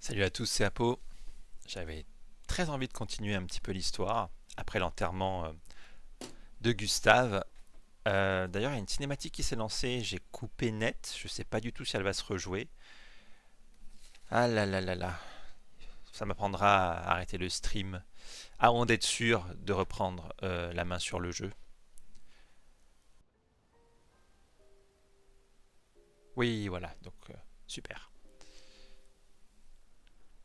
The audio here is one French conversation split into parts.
Salut à tous, c'est Apo. J'avais très envie de continuer un petit peu l'histoire après l'enterrement de Gustave. D'ailleurs, il y a une cinématique qui s'est lancée, j'ai coupé net, je sais pas du tout si elle va se rejouer. Ah là là là là, ça m'apprendra à arrêter le stream avant d'être sûr de reprendre la main sur le jeu. Oui, voilà, donc super.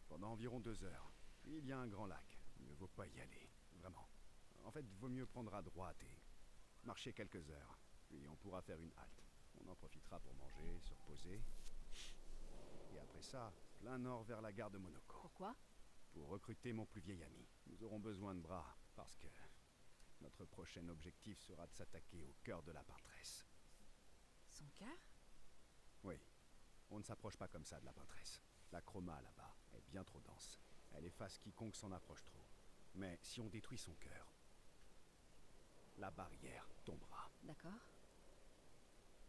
Pendant environ 2 heures. Puis il y a un grand lac. Il ne vaut pas y aller. Vraiment. En fait, vaut mieux prendre à droite et marcher quelques heures. Puis on pourra faire une halte. On en profitera pour manger, se reposer. Et après ça, plein nord vers la gare de Monaco. Pourquoi? Pour recruter mon plus vieil ami. Nous aurons besoin de bras. Parce que notre prochain objectif sera de s'attaquer au cœur de la peintresse. Son cœur? Oui. On ne s'approche pas comme ça de la peintresse. La chroma là-bas est bien trop dense. Elle efface quiconque s'en approche trop. Mais si on détruit son cœur, la barrière tombera. D'accord.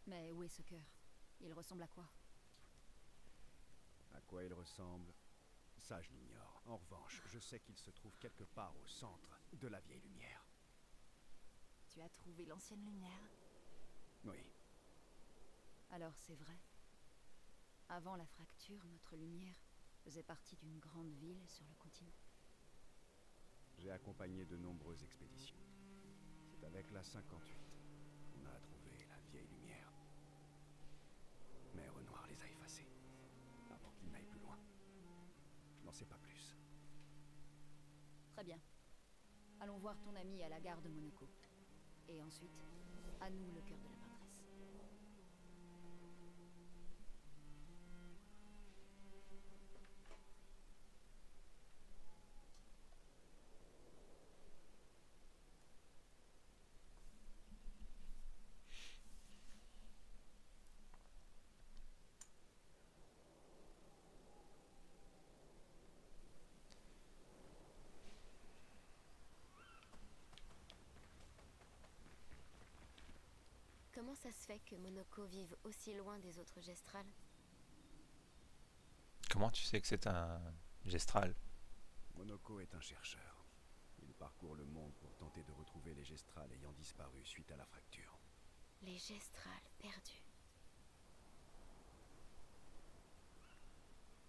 Mais où est ce cœur? Il ressemble à quoi? À quoi il ressemble, ça je l'ignore. En revanche, je sais qu'il se trouve quelque part au centre de la vieille lumière. Tu as trouvé l'ancienne lumière? Oui, Alors c'est vrai. Avant la fracture, notre lumière faisait partie d'une grande ville sur le continent. j'ai accompagné de nombreuses expéditions. C'est avec la 58 qu'on a trouvé la vieille lumière. Mais Renoir les a effacés, avant qu'ils n'aillent plus loin. Je n'en sais pas plus. Très bien. Allons voir ton ami à la gare de Monaco. Et ensuite, à nous le cœur de la peintresse. Comment ça se fait que Monoko vive aussi loin des autres gestrales? Comment tu sais que c'est un gestral? Monaco est un chercheur. Il parcourt le monde pour tenter de retrouver les gestrales ayant disparu suite à la fracture. Les gestrales perdus.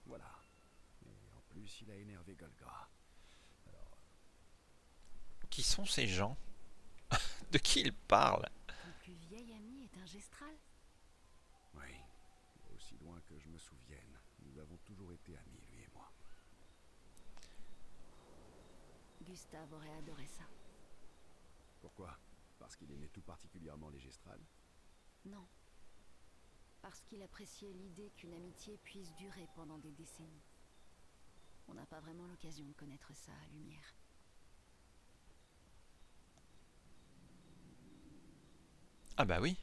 Voilà. Et en plus, il a énervé Golgra. Alors, Qui sont ces gens? De qui ils parlent? Ton plus vieil ami est un gestral? oui, aussi loin que je me souvienne, nous avons toujours été amis, lui et moi. Gustave aurait adoré ça. Pourquoi? Parce qu'il aimait tout particulièrement les gestrales? Non. Parce qu'il appréciait l'idée qu'une amitié puisse durer pendant des décennies. On n'a pas vraiment l'occasion de connaître ça à Lumière. Ah bah oui.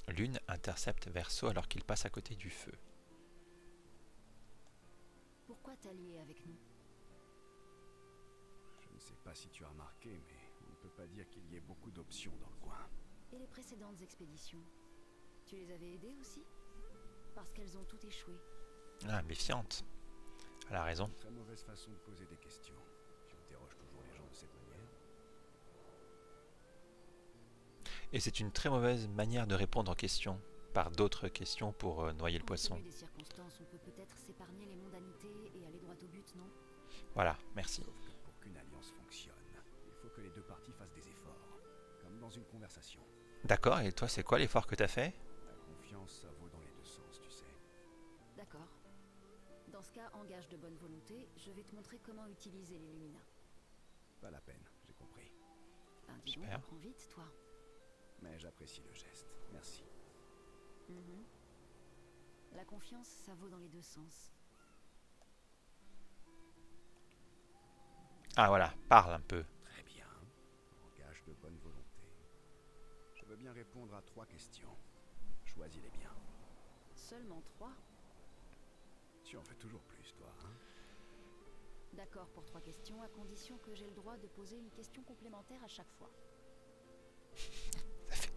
Lune intercepte Verseau alors qu'il passe à côté du feu. Pourquoi t'allier avec nous? Je ne sais pas si tu as remarqué, mais on ne peut pas dire qu'il y ait beaucoup d'options dans le coin. Et les précédentes expéditions? Tu les avais aidées aussi? Parce qu'elles ont toutes échoué. Ah, méfiante. Elle a raison. Une très mauvaise façon de poser des questions. Tu interroges toujours les gens de cette manière. Et c'est une très mauvaise manière de répondre aux questions par d'autres questions pour noyer le Compte poisson. tenu des circonstances, on peut peut-être s'épargner les mondanités et aller droit au but, non? Voilà, merci. Sauf que pour qu'une alliance fonctionne, il faut que les deux parties fassent des efforts. Comme dans une conversation. D'accord, et toi c'est quoi l'effort que t'as fait? La confiance, ça vaut dans les deux sens, tu sais. D'accord. Dans ce cas, engage de bonne volonté, je vais te montrer comment utiliser les Lumina. Pas la peine, j'ai compris. Ben dis donc, Super. apprends vite, toi. Mais j'apprécie le geste. Merci. Mhm. La confiance, ça vaut dans les deux sens. Ah voilà, parle un peu. Très bien. En gage de bonne volonté. Je veux bien répondre à 3 questions. Choisis-les bien. Seulement 3? Tu en veux toujours plus, toi, hein? D'accord pour 3 questions, à condition que j'ai le droit de poser une question complémentaire à chaque fois.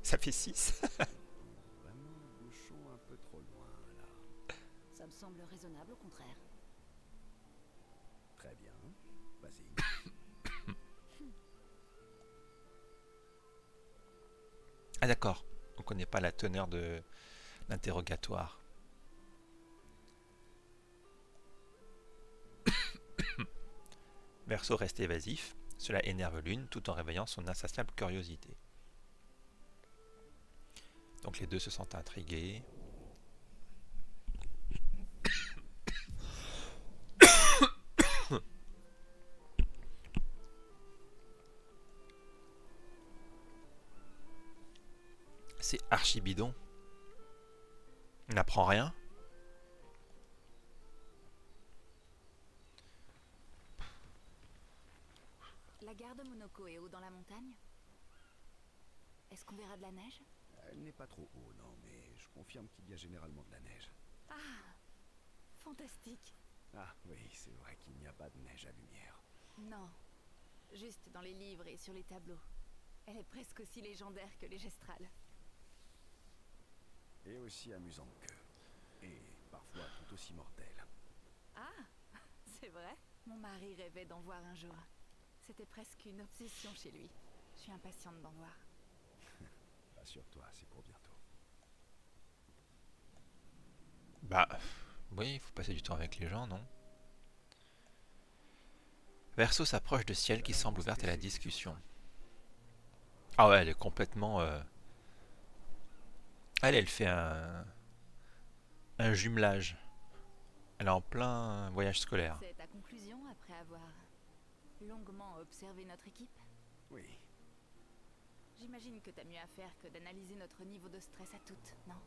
Ça fait 6. Vraiment peu trop loin, là. Ça me semble raisonnable au contraire. Très bien. Vas-y. Ah d'accord, on connaît pas la teneur de l'interrogatoire. Verseau reste évasif, cela énerve Lune tout en réveillant son insatiable curiosité. Donc les deux se sentent intrigués. C'est archi bidon. On n'apprend rien. La gare de Monoko est haut dans la montagne? Est-ce qu'on verra de la neige? Elle n'est pas trop haut, non, mais je confirme qu'il y a généralement de la neige. Ah, fantastique. Ah oui, c'est vrai qu'il n'y a pas de neige à lumière. Non, juste dans les livres et sur les tableaux. Elle est presque aussi légendaire que les gestrales. Et aussi amusante qu'eux. Et parfois tout aussi mortelle. Ah, c'est vrai? Mon mari rêvait d'en voir un jour. C'était presque une obsession chez lui. Je suis impatiente d'en voir. Rassure-toi, c'est pour bientôt. Bah, oui, il faut passer du temps avec les gens, non? Verseau s'approche de Ciel qui semble ouverte à la discussion. Ah ouais, elle est complètement... Elle fait un jumelage. Elle est en plein voyage scolaire. C'est ta conclusion après avoir longuement observé notre équipe? Oui, J'imagine que t'as mieux à faire que d'analyser notre niveau de stress à toutes, non?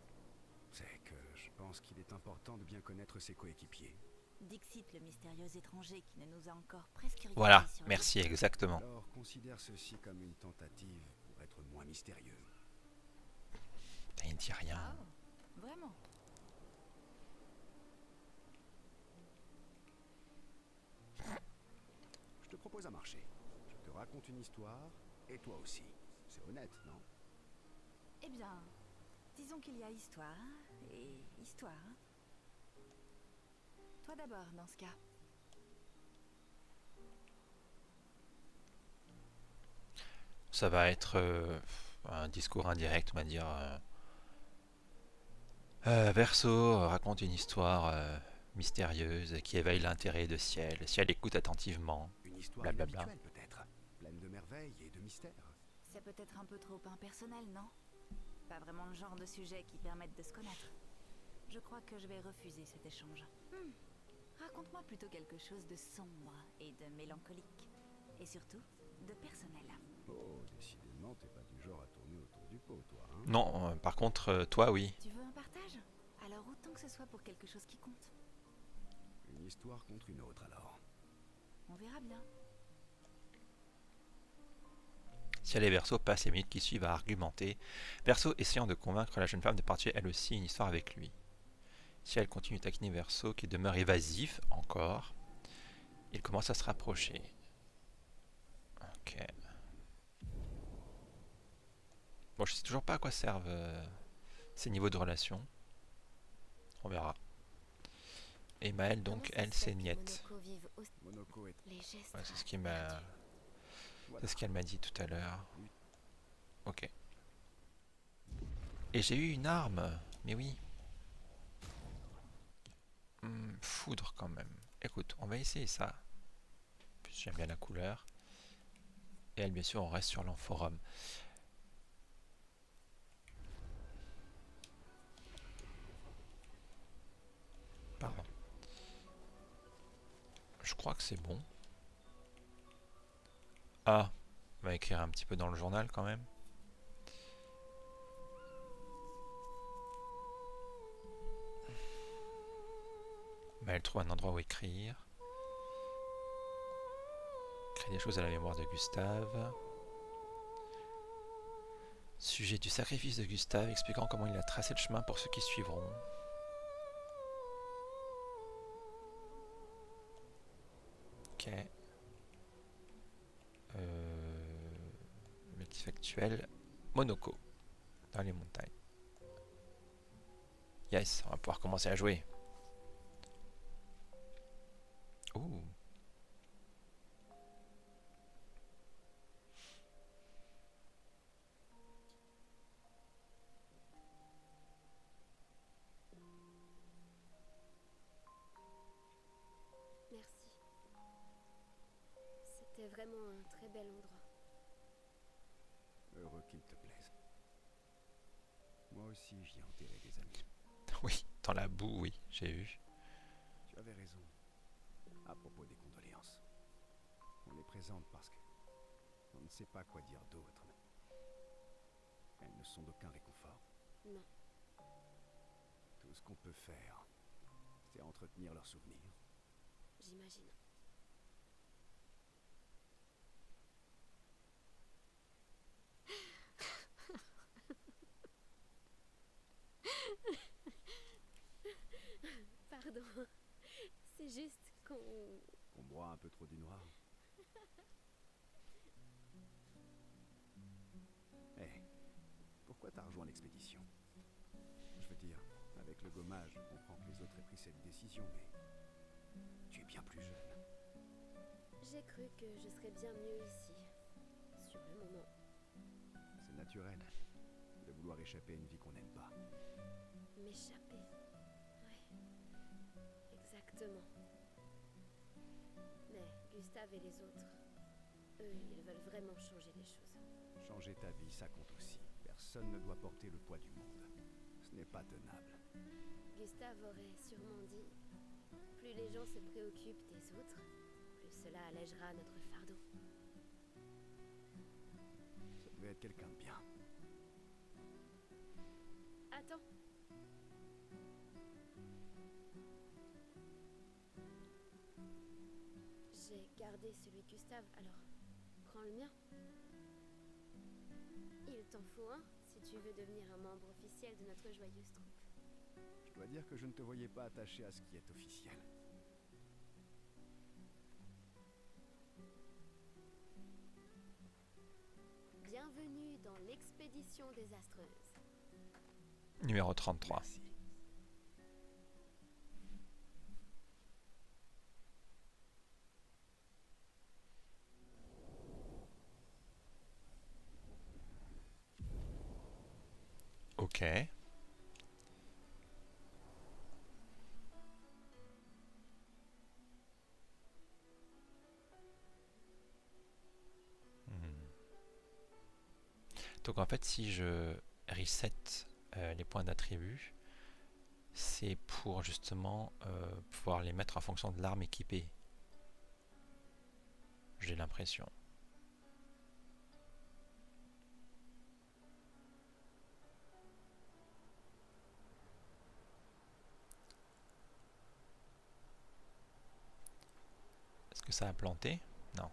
c'est que je pense qu'il est important de bien connaître ses coéquipiers. Dixit, le mystérieux étranger qui ne nous a encore presque rien Voilà, dit sur merci, lui. exactement. Alors considère ceci comme une tentative pour être moins mystérieux. Il ne dit rien. Ah, vraiment? Je te propose un marché. Je te raconte une histoire, et toi aussi. C'est honnête, non? Eh bien, disons qu'il y a histoire et histoire. Toi d'abord, dans ce cas. Ça va être un discours indirect, on va dire. Verseau raconte une histoire mystérieuse qui éveille l'intérêt de Ciel. Ciel écoute attentivement. Une histoire Blablabla. inhabituelle peut-être, pleine de merveilles et de mystères. C'est peut-être un peu trop impersonnel, non? Pas vraiment le genre de sujet qui permette de se connaître. Je crois que je vais refuser cet échange. Raconte-moi plutôt quelque chose de sombre et de mélancolique. Et surtout, de personnel. Oh, décidément, t'es pas du genre à tourner autour du pot, toi, hein? Non, par contre, toi, oui. Tu veux un partage? Alors autant que ce soit pour quelque chose qui compte. Une histoire contre une autre, alors. On verra bien. Ciel et Verseau passent les minutes qui suivent à argumenter. Verseau essayant de convaincre la jeune femme de partager elle aussi une histoire avec lui. Ciel continue de taquiner Verseau qui demeure évasif encore. Il commence à se rapprocher. Ok. Bon, je sais toujours pas à quoi servent ces niveaux de relation. On verra. Et Maëlle, donc, Comment ça elle, se fait c'est que Niette. Monoko vive aussi- Monoko est... Les gestes Ouais, c'est ce qui m'a... perdus. Voilà. C'est ce qu'elle m'a dit tout à l'heure. Ok. Et j'ai eu une arme. Mais oui. Foudre quand même. Écoute, on va essayer ça. En plus, j'aime bien la couleur. Et elle, bien sûr, on reste sur l'Amphorum. Pardon. Je crois que c'est bon. Ah, on va écrire un petit peu dans le journal quand même. Bah, elle trouve un endroit où écrire. Créer des choses à la mémoire de Gustave. Sujet du sacrifice de Gustave, expliquant comment il a tracé le chemin pour ceux qui suivront. Ok. Motif actuel. Monoko. Dans les montagnes. Yes, on va pouvoir commencer à jouer. Ouh. Merci. C'était vraiment un très bel endroit. Heureux qu'il te plaise. Moi aussi, j'y ai enterré des amis. Oui, dans la boue, oui, j'ai vu. Tu avais raison. À propos des condoléances. On les présente parce que on ne sait pas quoi dire d'autre. Elles ne sont d'aucun réconfort. Non. Tout ce qu'on peut faire, c'est entretenir leurs souvenirs. J'imagine. Pardon. C'est juste qu'on... Qu'on boit un peu trop du noir. Hé, pourquoi t'as rejoint l'expédition? Je veux dire, avec le gommage, je comprends que les autres aient pris cette décision, mais tu es bien plus jeune. J'ai cru que je serais bien mieux ici. Sur le moment. C'est naturel de vouloir échapper à une vie qu'on n'aime pas. M'échapper. Ouais. Exactement. Mais Gustave et les autres, eux, ils veulent vraiment changer les choses. Changer ta vie, ça compte aussi. Personne ne doit porter le poids du monde. Ce n'est pas tenable. Gustave aurait sûrement dit, plus les gens se préoccupent des autres, plus cela allégera notre fardeau. Ça devait être quelqu'un de bien. Attends. J'ai gardé celui de Gustave, alors prends le mien. Il t'en faut un si tu veux devenir un membre officiel de notre joyeuse troupe. Je dois dire que je ne te voyais pas attaché à ce qui est officiel. Bienvenue dans l'expédition désastreuse. Numéro 33. Merci. Ok. Donc en fait, si je reset les points d'attribut, c'est pour justement pouvoir les mettre en fonction de l'arme équipée. J'ai l'impression. Est-ce que ça a planté? Non.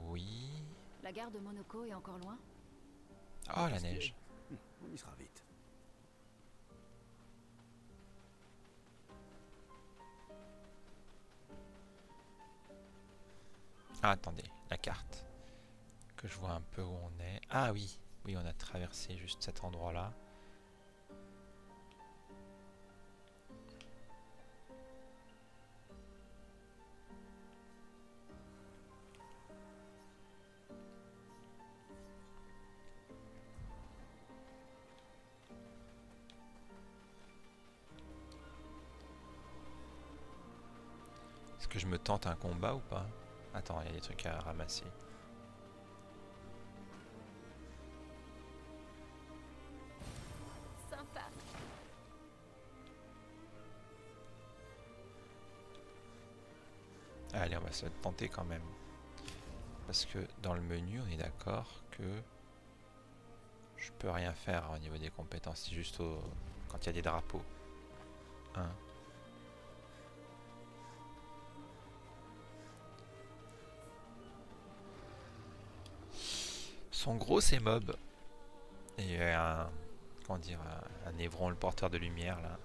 Oui. La gare de Monoko est encore loin? Oh, la Qu'est-ce qui est neige. On y sera vite. Ah, attendez, la carte. Que je vois un peu où on est. Ah oui, oui, on a traversé juste cet endroit-là. Est-ce que je me tente un combat ou pas? Attends, il y a des trucs à ramasser. Sympa. Allez, on va se tenter quand même. Parce que dans le menu, on est d'accord que je peux rien faire au niveau des compétences. C'est juste quand il y a des drapeaux. Hein. Sont gros ces mobs. Et il y a un, comment dire, un évron, le porteur de lumière là.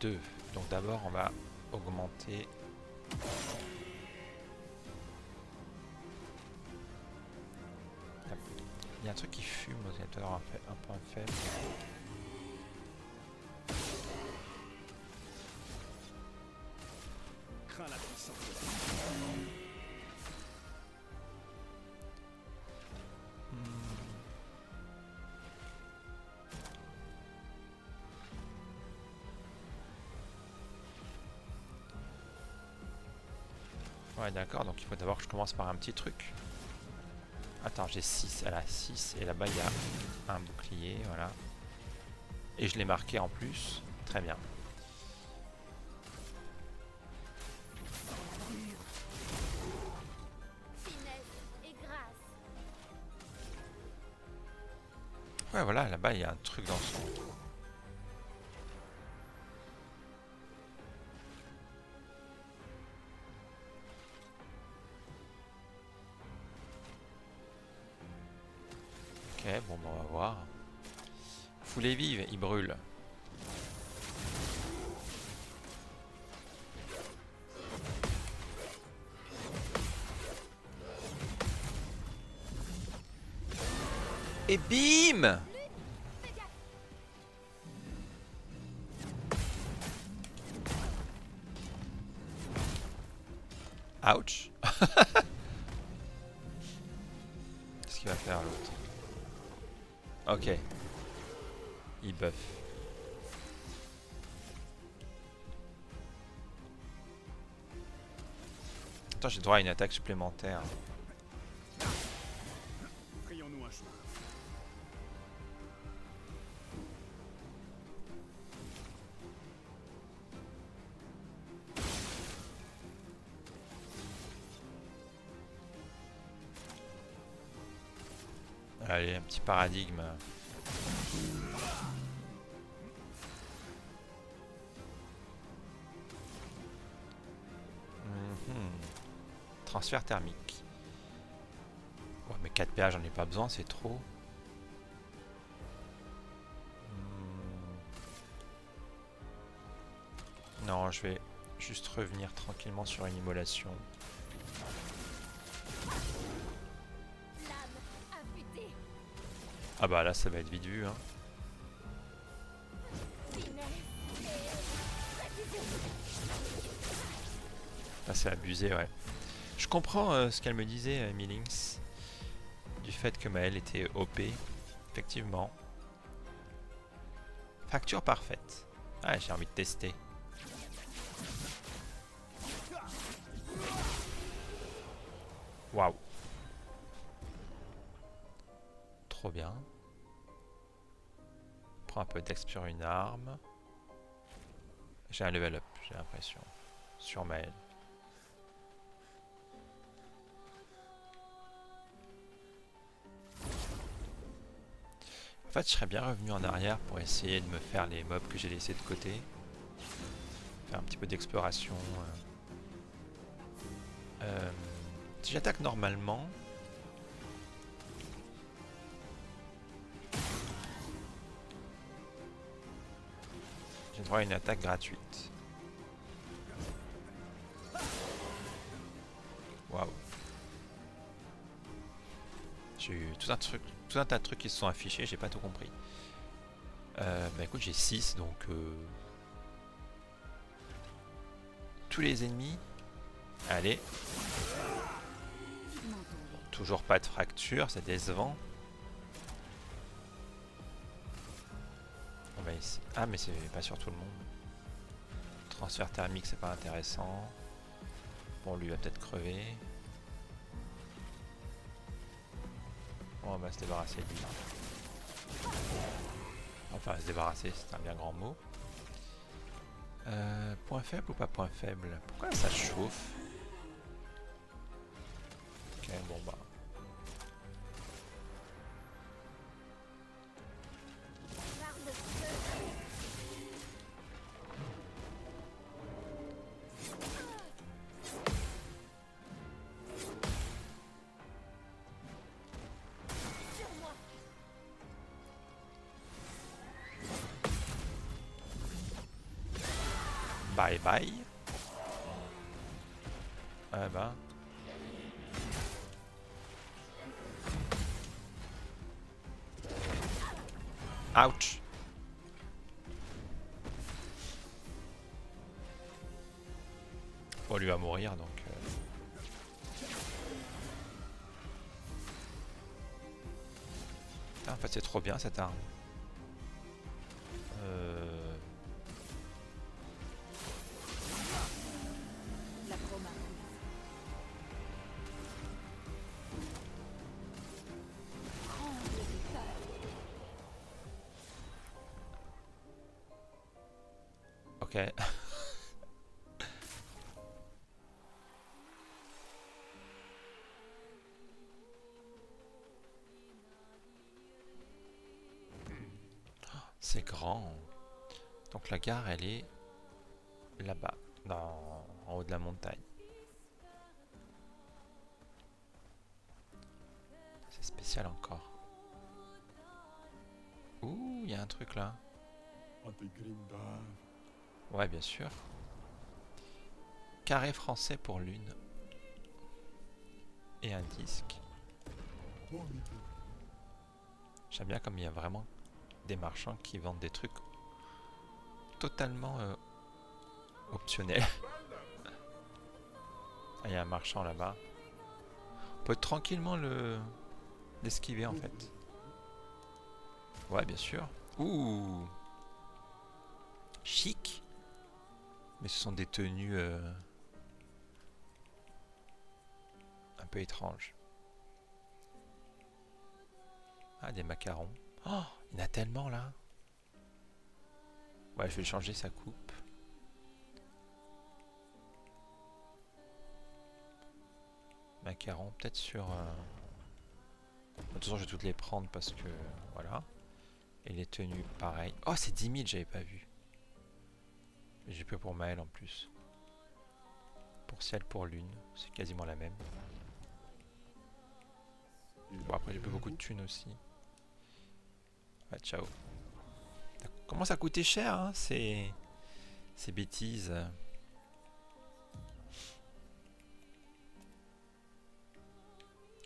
2. Donc d'abord on va augmenter. Il y a un truc qui fume, vous allez peut-être avoir un point faible. Crains la puissance. Ouais d'accord, donc il faut d'abord que je commence par un petit truc. Attends, j'ai 6, elle a 6 et là-bas il y a un bouclier, voilà. Et je l'ai marqué en plus, très bien. Finesse et grâce. Ouais voilà, là-bas il y a un truc dans son... Ok, bon on va voir. Foulée vive, il brûle. Et bim! Ouch! Qu'est-ce qu'il va faire l'autre? Ok. Il buff. Attends, j'ai droit à une attaque supplémentaire. Frayons-nous un chemin. Allez, un petit paradigme. Transfert thermique. Ouais, mais 4 PA, j'en ai pas besoin, c'est trop. Non, je vais juste revenir tranquillement sur une immolation. Lame affûtée. Ah bah là, ça va être vite vu, hein. Finesse et précision. Là, c'est abusé, ouais. Je comprends ce qu'elle me disait, Millings, du fait que Maël était OP. Effectivement. Facture parfaite. Ah, j'ai envie de tester. Waouh. Trop bien. Prends un peu d'ex sur une arme. J'ai un level up, j'ai l'impression. Sur Maël. En fait, je serais bien revenu en arrière pour essayer de me faire les mobs que j'ai laissés de côté. Faire un petit peu d'exploration. Si j'attaque normalement... j'ai droit à une attaque gratuite. Waouh. J'ai eu tout un tas de trucs qui se sont affichés, j'ai pas tout compris. Bah écoute, j'ai 6 donc... tous les ennemis. Allez. Toujours pas de fracture, c'est décevant. On va ici. Ah mais c'est pas sur tout le monde. Transfert thermique c'est pas intéressant. Bon lui va peut-être crever. Bon, on va se débarrasser de lui. Enfin se débarrasser c'est un bien grand mot. Point faible ou pas point faible? Pourquoi ça chauffe? Ok bon bah. L'arme de feu. Sur moi. Bye bye. Ah bah. Ouch. Bon, lui va mourir donc. Ah, en fait, c'est trop bien cette arme. La chroma. Tremble de peur. Ok. C'est grand. Donc la gare, elle est là-bas, en haut de la montagne. C'est spécial encore. Ouh, il y a un truc là. Ouais, bien sûr. Carré français pour l'une. Et un disque. J'aime bien comme il y a vraiment des marchands qui vendent des trucs totalement optionnels. Ah, il y a un marchand là-bas. On peut tranquillement l'esquiver en fait. Ouais, bien sûr. Ouh, chic. Mais ce sont des tenues un peu étranges. Ah, des macarons. Oh, il y en a tellement là. Ouais, je vais changer sa coupe. Macarons, peut-être sur... De toute façon, je vais toutes les prendre parce que... Voilà. Et les tenues, pareil. Oh, c'est 10 000, j'avais pas vu. J'ai peur pour Maël en plus. Pour ciel, pour lune. C'est quasiment la même. Bon, après, j'ai pas beaucoup de thunes aussi. Ouais, ciao. Ça commence à coûter cher, hein, ces bêtises.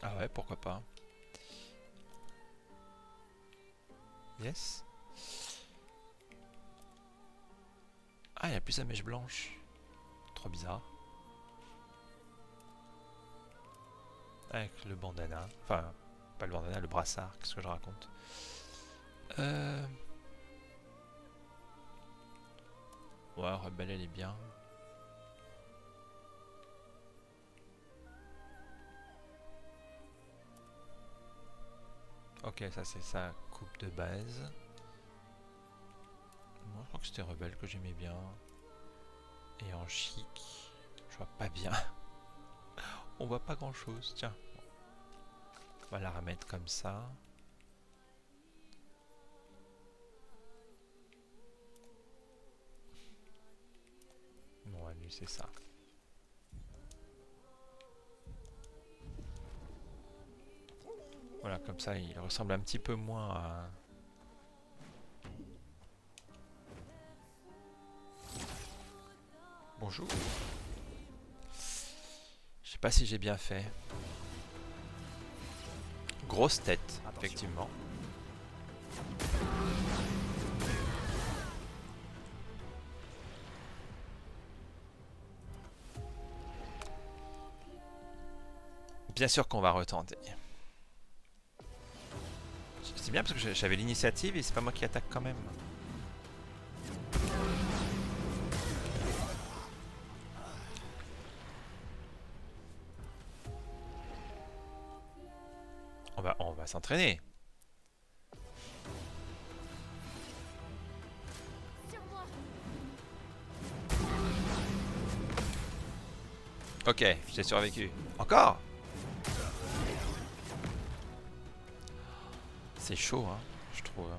Ah ouais, pourquoi pas. Yes. Ah, il n'y a plus sa mèche blanche. Trop bizarre. Avec le bandana. Enfin, pas le bandana, le brassard. Qu'est-ce que je raconte? Ouais, Rebelle, elle est bien. Ok, ça c'est sa coupe de base. Moi, je crois que c'était Rebelle que j'aimais bien. Et en chic, je vois pas bien. On voit pas grand chose. Tiens, on va la remettre comme ça. Bon, lui c'est ça. Voilà, comme ça il ressemble un petit peu moins à... Bonjour. Je sais pas si j'ai bien fait. Grosse tête, effectivement. Bien sûr qu'on va retenter. C'est bien parce que j'avais l'initiative et c'est pas moi qui attaque quand même. On va s'entraîner. Ok, j'ai survécu. Encore? C'est chaud, hein, je trouve.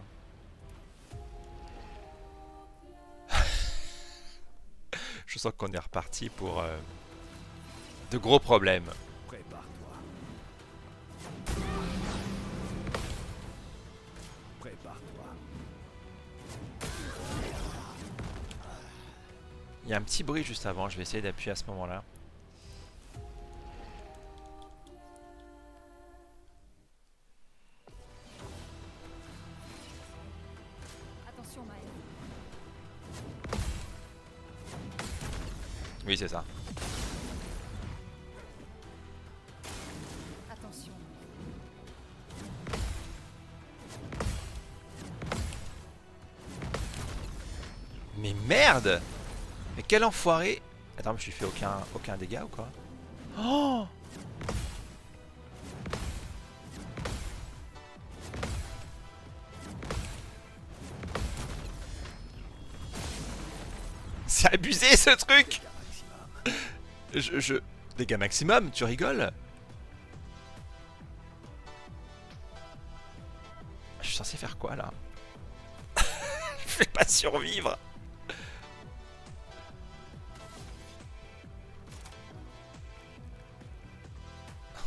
Je sens qu'on est reparti pour de gros problèmes. Prépare-toi. Prépare-toi. Il y a un petit bruit juste avant, je vais essayer d'appuyer à ce moment-là. Attention, Maël. Oui, c'est ça. Attention. Mais merde! Mais quel enfoiré! Attends, mais je lui fais aucun dégât ou quoi? Oh! C'est abusé ce truc! Dégâts maximum, tu rigoles? Je suis censé faire quoi là? Je vais pas survivre!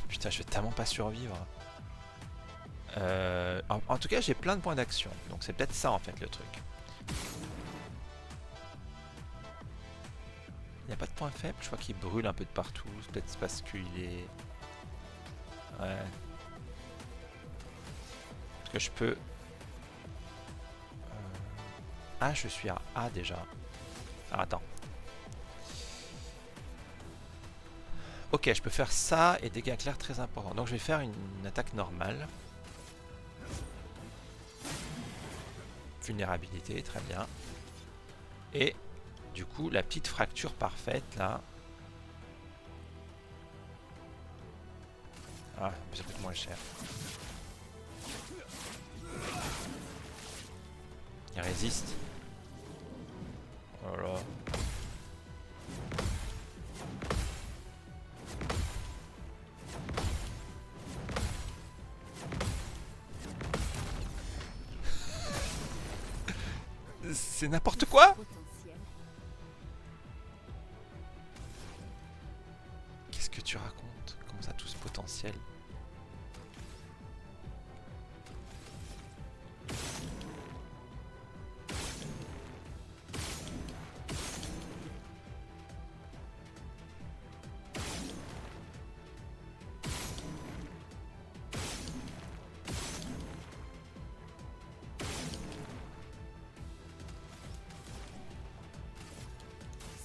Putain, je vais tellement pas survivre. En tout cas, j'ai plein de points d'action. Donc c'est peut-être ça en fait le truc. Il n'y a pas de point faible. Je crois qu'il brûle un peu de partout. C'est peut-être parce qu'il est... Ouais. Parce que je peux... Ah, je suis à A déjà. Alors attends. Ok, je peux faire ça et dégâts clairs très importants. Donc je vais faire une attaque normale. Vulnérabilité, très bien. Et du coup, la petite fracture parfaite là. Ah, mais ça coûte moins cher. Il résiste. Oh là là. C'est n'importe quoi! Potentiel. Qu'est-ce que tu racontes? Comment ça, tout ce potentiel?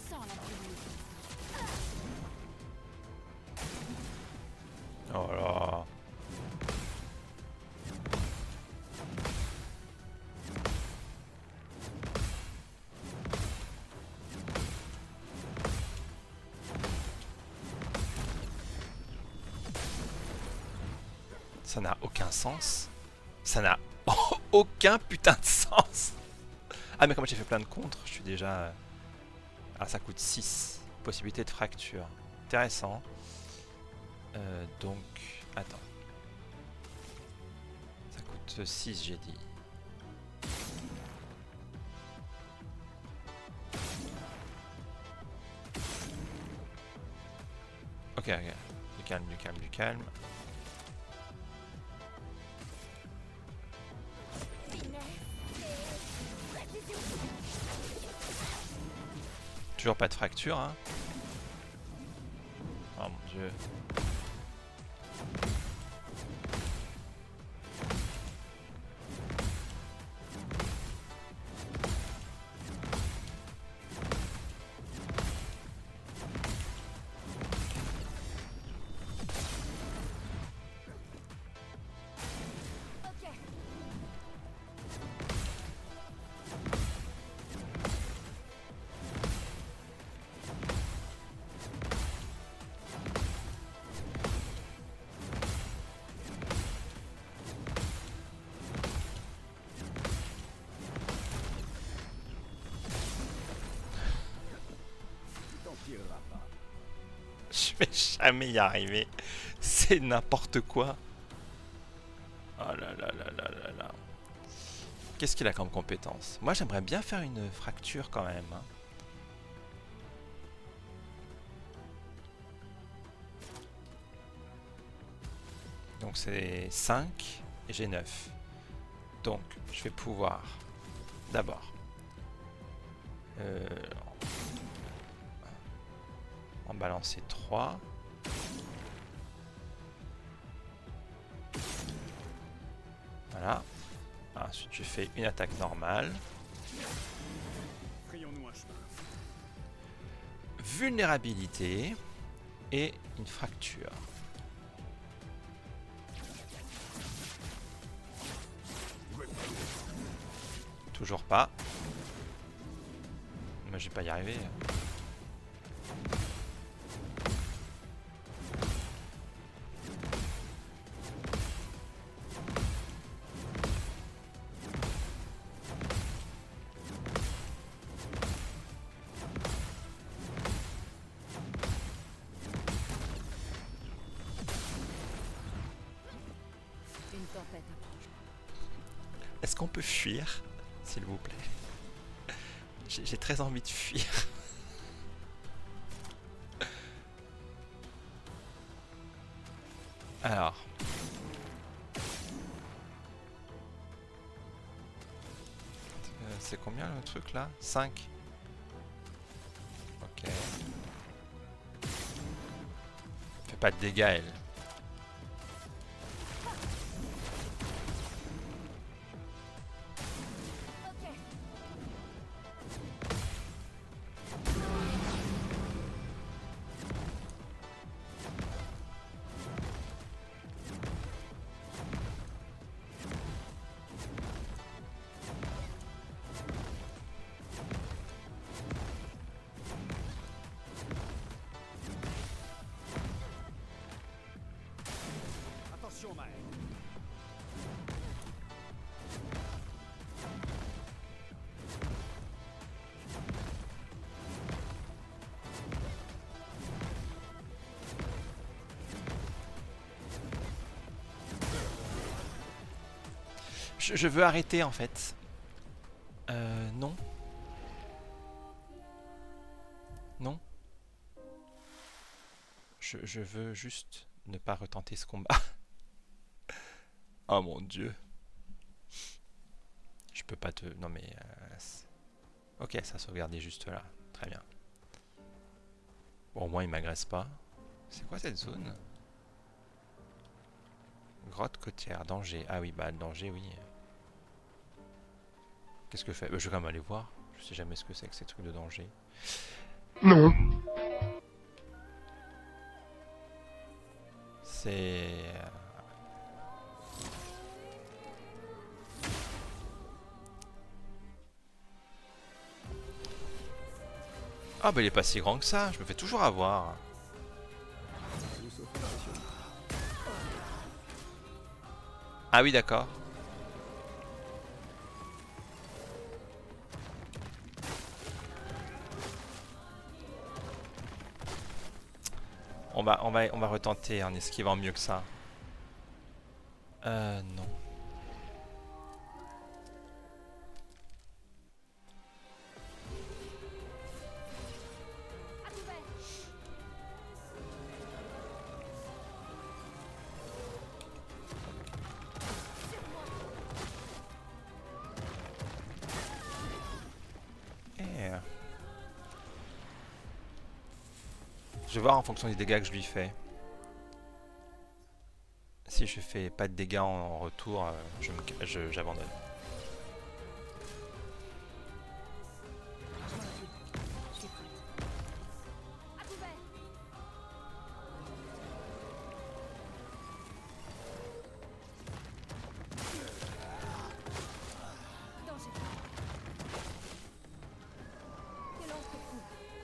Sans la brûlure. Oh là. Ça n'a aucun sens. Ça n'a aucun putain de sens. Ah mais comme j'ai fait plein de contres, je suis déjà... Ah ça coûte 6. Possibilité de fracture. Intéressant. Donc... Attends. Ça coûte 6 j'ai dit. Ok, ok. Du calme, du calme, du calme. Toujours pas de fracture, hein. Oh mon dieu. Ok. Tu t'en tireras pas. Je vais jamais y arriver. C'est n'importe quoi. Oh là là là là là là. Qu'est-ce qu'il a comme compétence? Moi j'aimerais bien faire une fracture quand même, hein. Donc c'est 5 et j'ai 9. Donc je vais pouvoir d'abord En balancer 3. Voilà. Ensuite tu fais une attaque normale. Frayons-nous un chemin. Vulnérabilité. Et une fracture. Toujours pas. Moi je vais pas y arriver. Une tempête approche. Est-ce qu'on peut fuir, s'il vous plaît? J'ai très envie de fuir. Alors. C'est combien le truc là? 5. Ok. Fait pas de dégâts elle. Attention, Maël. Je veux arrêter en fait. Non. Non. Je veux juste ne pas retenter ce combat. Oh mon dieu. Je peux pas te... Non mais... ok, ça sauvegardait juste là. Très bien. Bon, au moins il m'agresse pas. C'est quoi cette zone? Grotte côtière, danger. Ah oui, bah danger, oui. Qu'est-ce que je fais? Je vais quand même aller voir. Je sais jamais ce que c'est que ces trucs de danger. Non. C'est... Ah bah il est pas si grand que ça, je me fais toujours avoir. Ah oui d'accord. On va retenter en esquivant mieux que ça. Non. Je vais voir en fonction des dégâts que je lui fais. Si je fais pas de dégâts en retour, j'abandonne.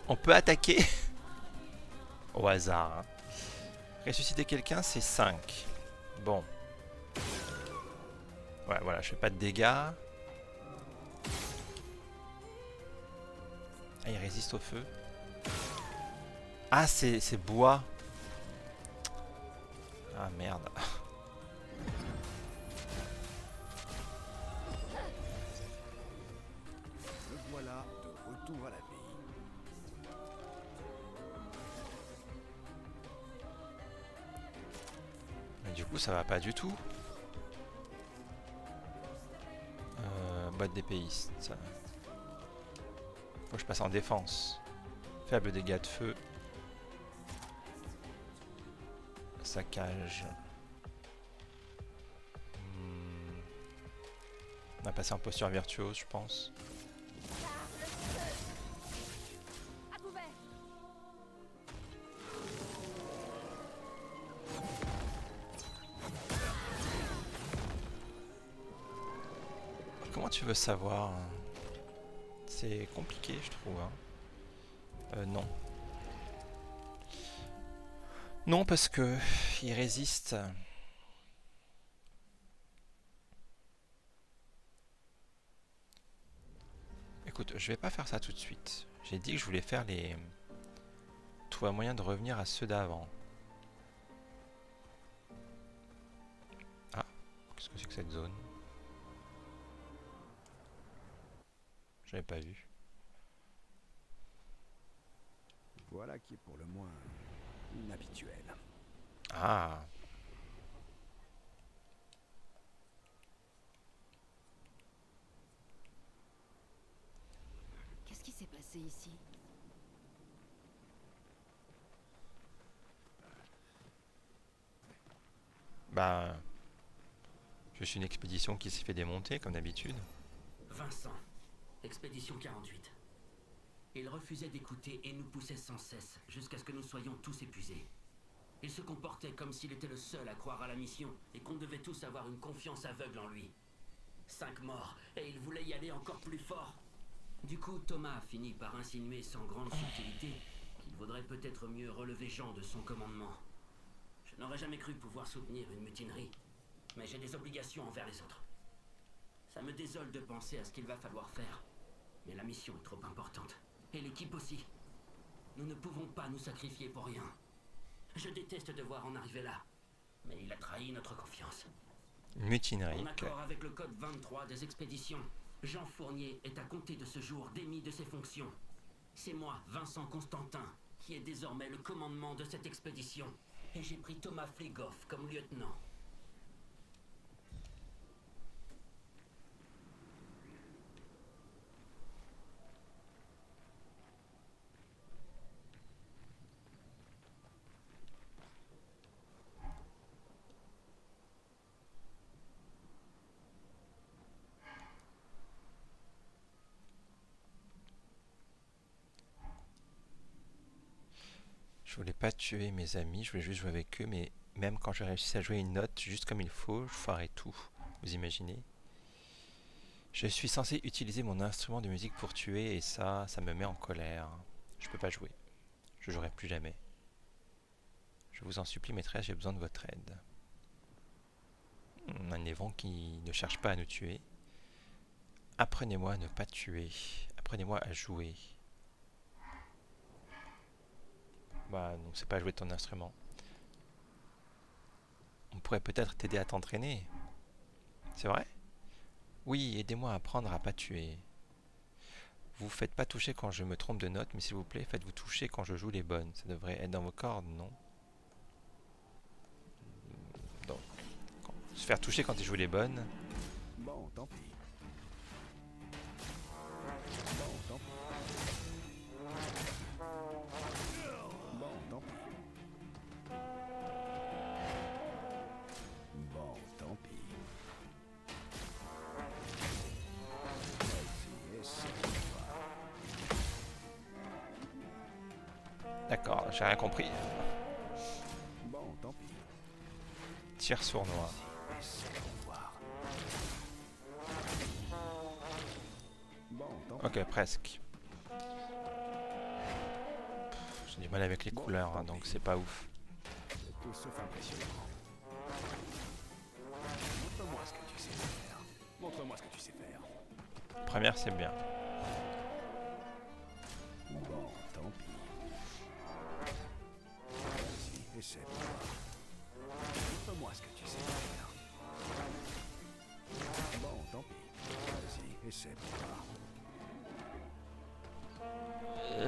On peut attaquer au hasard. Hein. Ressusciter quelqu'un, c'est 5. Bon. Ouais, voilà, je fais pas de dégâts. Ah, il résiste au feu. Ah, c'est bois. Ah, merde. Me voilà de retour à la vie. Mais du coup, ça va pas du tout. Boîte d'épéiste. Faut que je passe en défense. Faible dégâts de feu. saccage. On va passer en posture virtuose, je pense. À couvert. Comment tu veux savoir? C'est compliqué, je trouve. Non. Non, parce que il résiste. Écoute, je vais pas faire ça tout de suite. J'ai dit que je voulais faire les... trouver un moyen de revenir à ceux d'avant. Ah, qu'est-ce que c'est que cette zone? Je l'avais pas vu. Voilà qui est pour le moins inhabituel. Ah, Qu'est-ce qui s'est passé ici? bah... Je suis une expédition qui s'est fait démonter, comme d'habitude. Vincent, expédition 48. Il refusait d'écouter et nous poussait sans cesse, jusqu'à ce que nous soyons tous épuisés. Il se comportait comme s'il était le seul à croire à la mission, et qu'on devait tous avoir une confiance aveugle en lui. 5 morts, et il voulait y aller encore plus fort. Du coup, Thomas a fini par insinuer sans grande subtilité qu'il vaudrait peut-être mieux relever Jean de son commandement. Je n'aurais jamais cru pouvoir soutenir une mutinerie, mais j'ai des obligations envers les autres. Ça me désole de penser à ce qu'il va falloir faire, mais la mission est trop importante. Et l'équipe aussi. Nous ne pouvons pas nous sacrifier pour rien. Je déteste devoir en arriver là, mais il a trahi notre confiance. Une mutinerie. En accord avec le code 23 des expéditions, Jean Fournier est à compter de ce jour démis de ses fonctions. C'est moi, Vincent Constantin, qui ai désormais le commandement de cette expédition. Et j'ai pris Thomas Fligoff comme lieutenant. Je voulais pas tuer mes amis, je voulais juste jouer avec eux, mais même quand je réussis à jouer une note juste comme il faut, je foirais tout. Vous imaginez? Je suis censé utiliser mon instrument de musique pour tuer et ça me met en colère. Je peux pas jouer. Je jouerai plus jamais. Je vous en supplie, maîtresse, j'ai besoin de votre aide. Un évent qui ne cherche pas à nous tuer. Apprenez-moi à ne pas tuer. Apprenez-moi à jouer. Bah non, c'est pas jouer ton instrument. On pourrait peut-être t'aider à t'entraîner. C'est vrai? Oui, aidez-moi à apprendre à pas tuer. Vous faites pas toucher quand je me trompe de note, mais s'il vous plaît, faites-vous toucher quand je joue les bonnes. Ça devrait être dans vos cordes, non? Donc, se faire toucher quand il joue les bonnes. Bon, tant pis. Bon, tant pis. Bon, tant pis. Bon, tant pis. Vas-y, essaie-toi. D'accord, j'ai rien compris. Bon, tant pis. Tir sournois. Essaie-toi voir. Bon, tant pis. Ok, presque. J'ai du mal avec les couleurs, hein, donc c'est pas ouf. C'est tout sauf impressionnant. Montre-moi ce que tu sais faire. Montre-moi ce que tu sais faire. Première, c'est bien. Bon, tant pis. Vas-y, essaie de voir. Montre-moi ce que tu sais faire. Bon, tant pis. Vas-y, essaie de voir.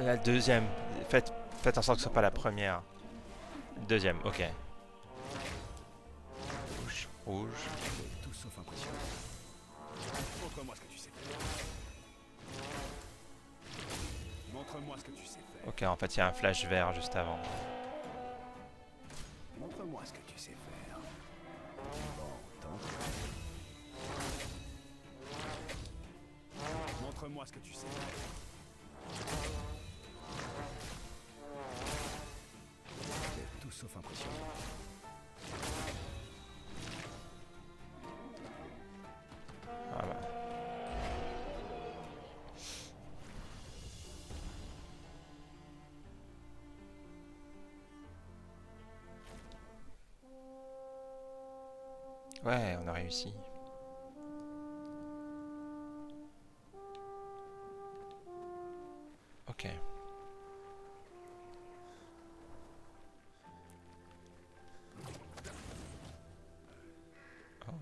La deuxième. Faites en sorte que ce soit pas la première. Deuxième, ok. Rouge, rouge. C'est tout sauf impressionnant. Montre-moi ce que tu sais faire. Montre-moi ce que tu sais faire. Ok, en fait, il y a un flash vert juste avant. Montre-moi ce que Montre-moi ce que tu sais. C'est tout sauf impressionnant. Ah bah. Ouais, on a réussi. Ok. Oh.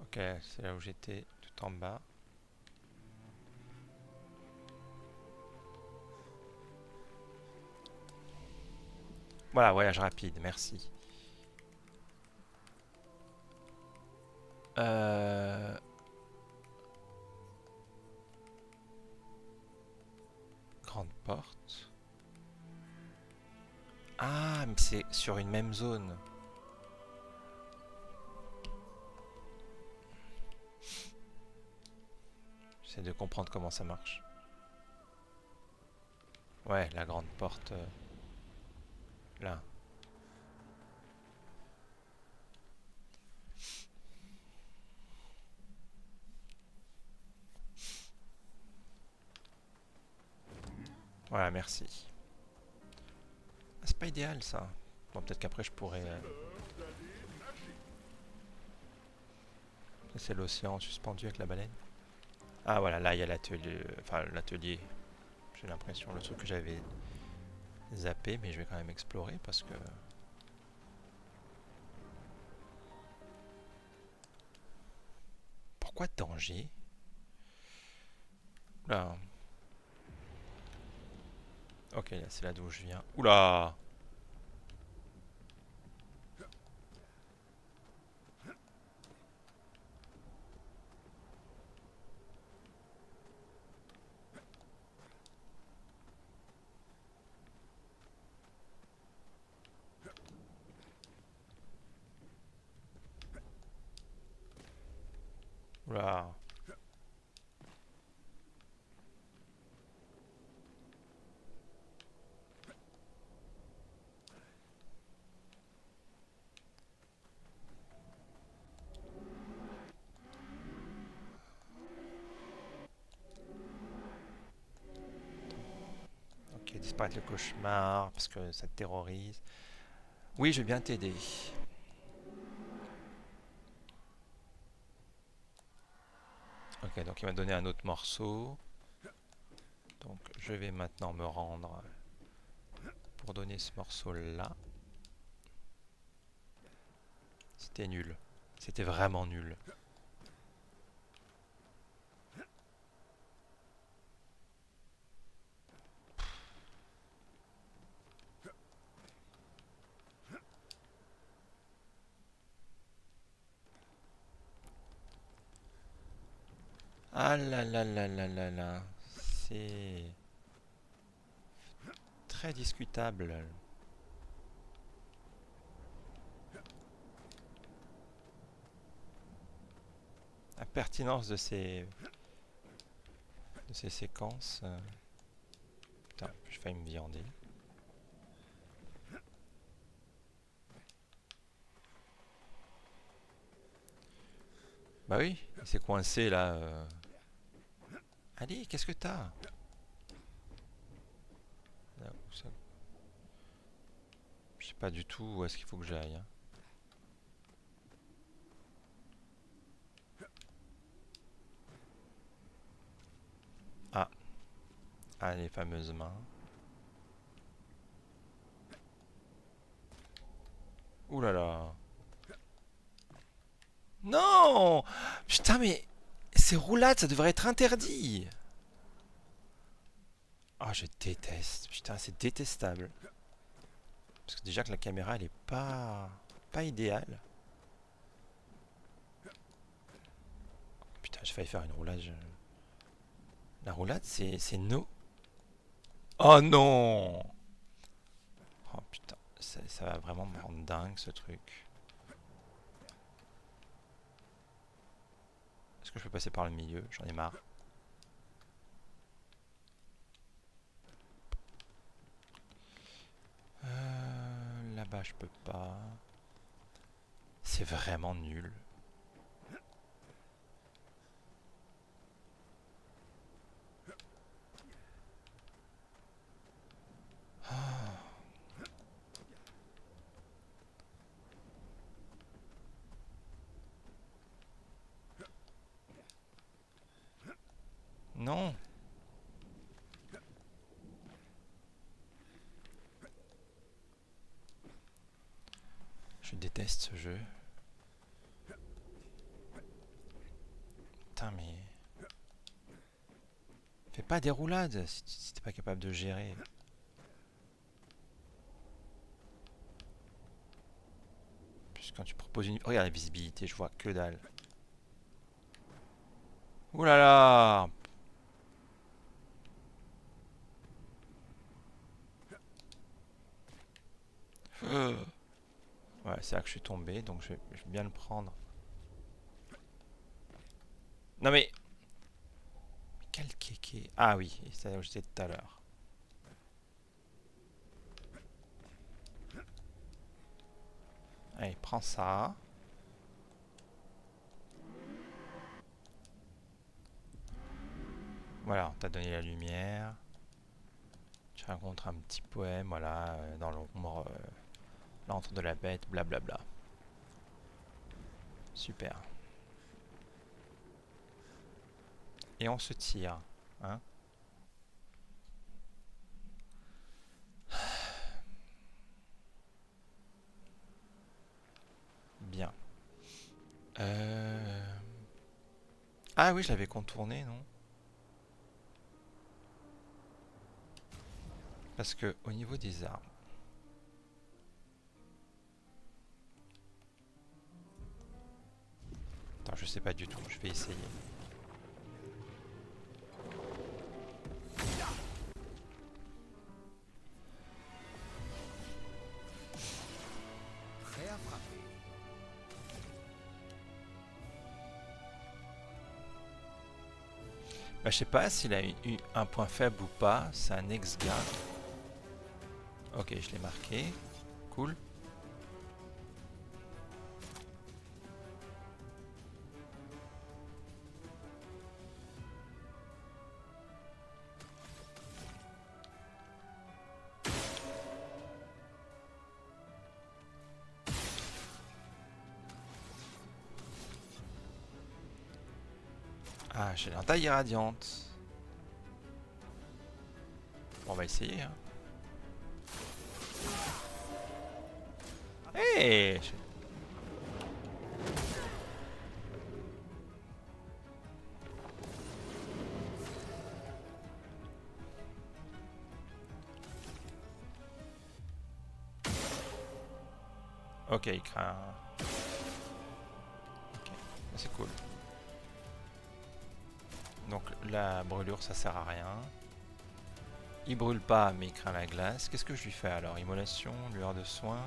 Ok, c'est là où j'étais, tout en bas. Voilà, voyage rapide, merci. Grande porte. Ah, mais c'est sur une même zone. J'essaie de comprendre comment ça marche. Ouais, la grande porte. Là. Voilà, merci. Ah, c'est pas idéal ça. Bon, peut-être qu'après je pourrais. C'est l'océan suspendu avec la baleine. Ah voilà, là il y a l'atelier. Enfin, l'atelier. J'ai l'impression, le truc que j'avais zappé, mais je vais quand même explorer parce que. Pourquoi danger? Là. Ok, là c'est là d'où je viens. Oula! Oula! Ok, disparaître le cauchemar parce que ça te terrorise. Oui, je vais bien t'aider. Ok, donc il m'a donné un autre morceau. Donc je vais maintenant me rendre pour donner ce morceau là. C'était nul. C'était vraiment nul. Ah là là là là là là. C'est très discutable. La pertinence de ces séquences. Putain, j'ai failli me viander. Bah oui, il s'est coincé là. Allez, qu'est-ce que t'as? Là où ça... Je sais pas du tout où est-ce qu'il faut que j'aille. Hein. Ah, ah, les fameuses mains. Ouh là là. Non! Putain, mais ces roulades, ça devrait être interdit. Ah, je déteste. Putain, c'est détestable. Parce que déjà que la caméra, elle est pas idéale. Putain, j'ai failli faire une roulade. La roulade, c'est no. Oh non! Oh putain, ça va vraiment me rendre dingue ce truc. Est-ce que je peux passer par le milieu? J'en ai marre. Là-bas, je peux pas. C'est vraiment nul. Non. Je déteste ce jeu. Putain, mais... Fais pas des roulades si t'es pas capable de gérer. Plus quand tu proposes une... Regarde la visibilité, je vois que dalle. Ouh là là! Ouais, c'est là que je suis tombé, donc je vais bien le prendre. Non mais... Quel kéké? Ah oui, c'est là où j'étais tout à l'heure. Allez, prends ça. Voilà, on t'a donné la lumière. Tu rencontres un petit poème, voilà, dans l'ombre, l'antre de la bête, blablabla. Super. Et on se tire, hein. Bien. Ah oui, je l'avais contourné, non? Parce que au niveau des armes... Attends, je sais pas du tout, je vais essayer. Prêt à frapper. Bah, je sais pas s'il a eu un point faible ou pas, c'est un ex-gars. Ok, je l'ai marqué. Cool. Ah, j'ai l'entaille irradiante. Bon, on va essayer. Hein. Hey, ok, il craint. Ok, c'est cool. Donc la brûlure, ça sert à rien. Il brûle pas, mais il craint la glace. Qu'est-ce que je lui fais alors? Immolation, lueur de soin.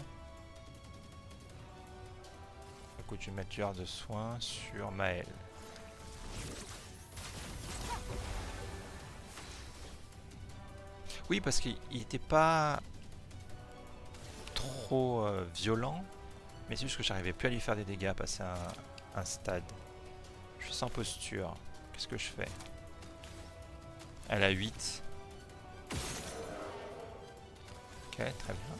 Écoute, je vais mettre lueur de soin sur Maël. Oui, parce qu'il était pas trop violent, mais c'est juste que j'arrivais plus à lui faire des dégâts à passer un stade. Je suis sans posture. Qu'est-ce que je fais? Elle a 8. Ok, très bien.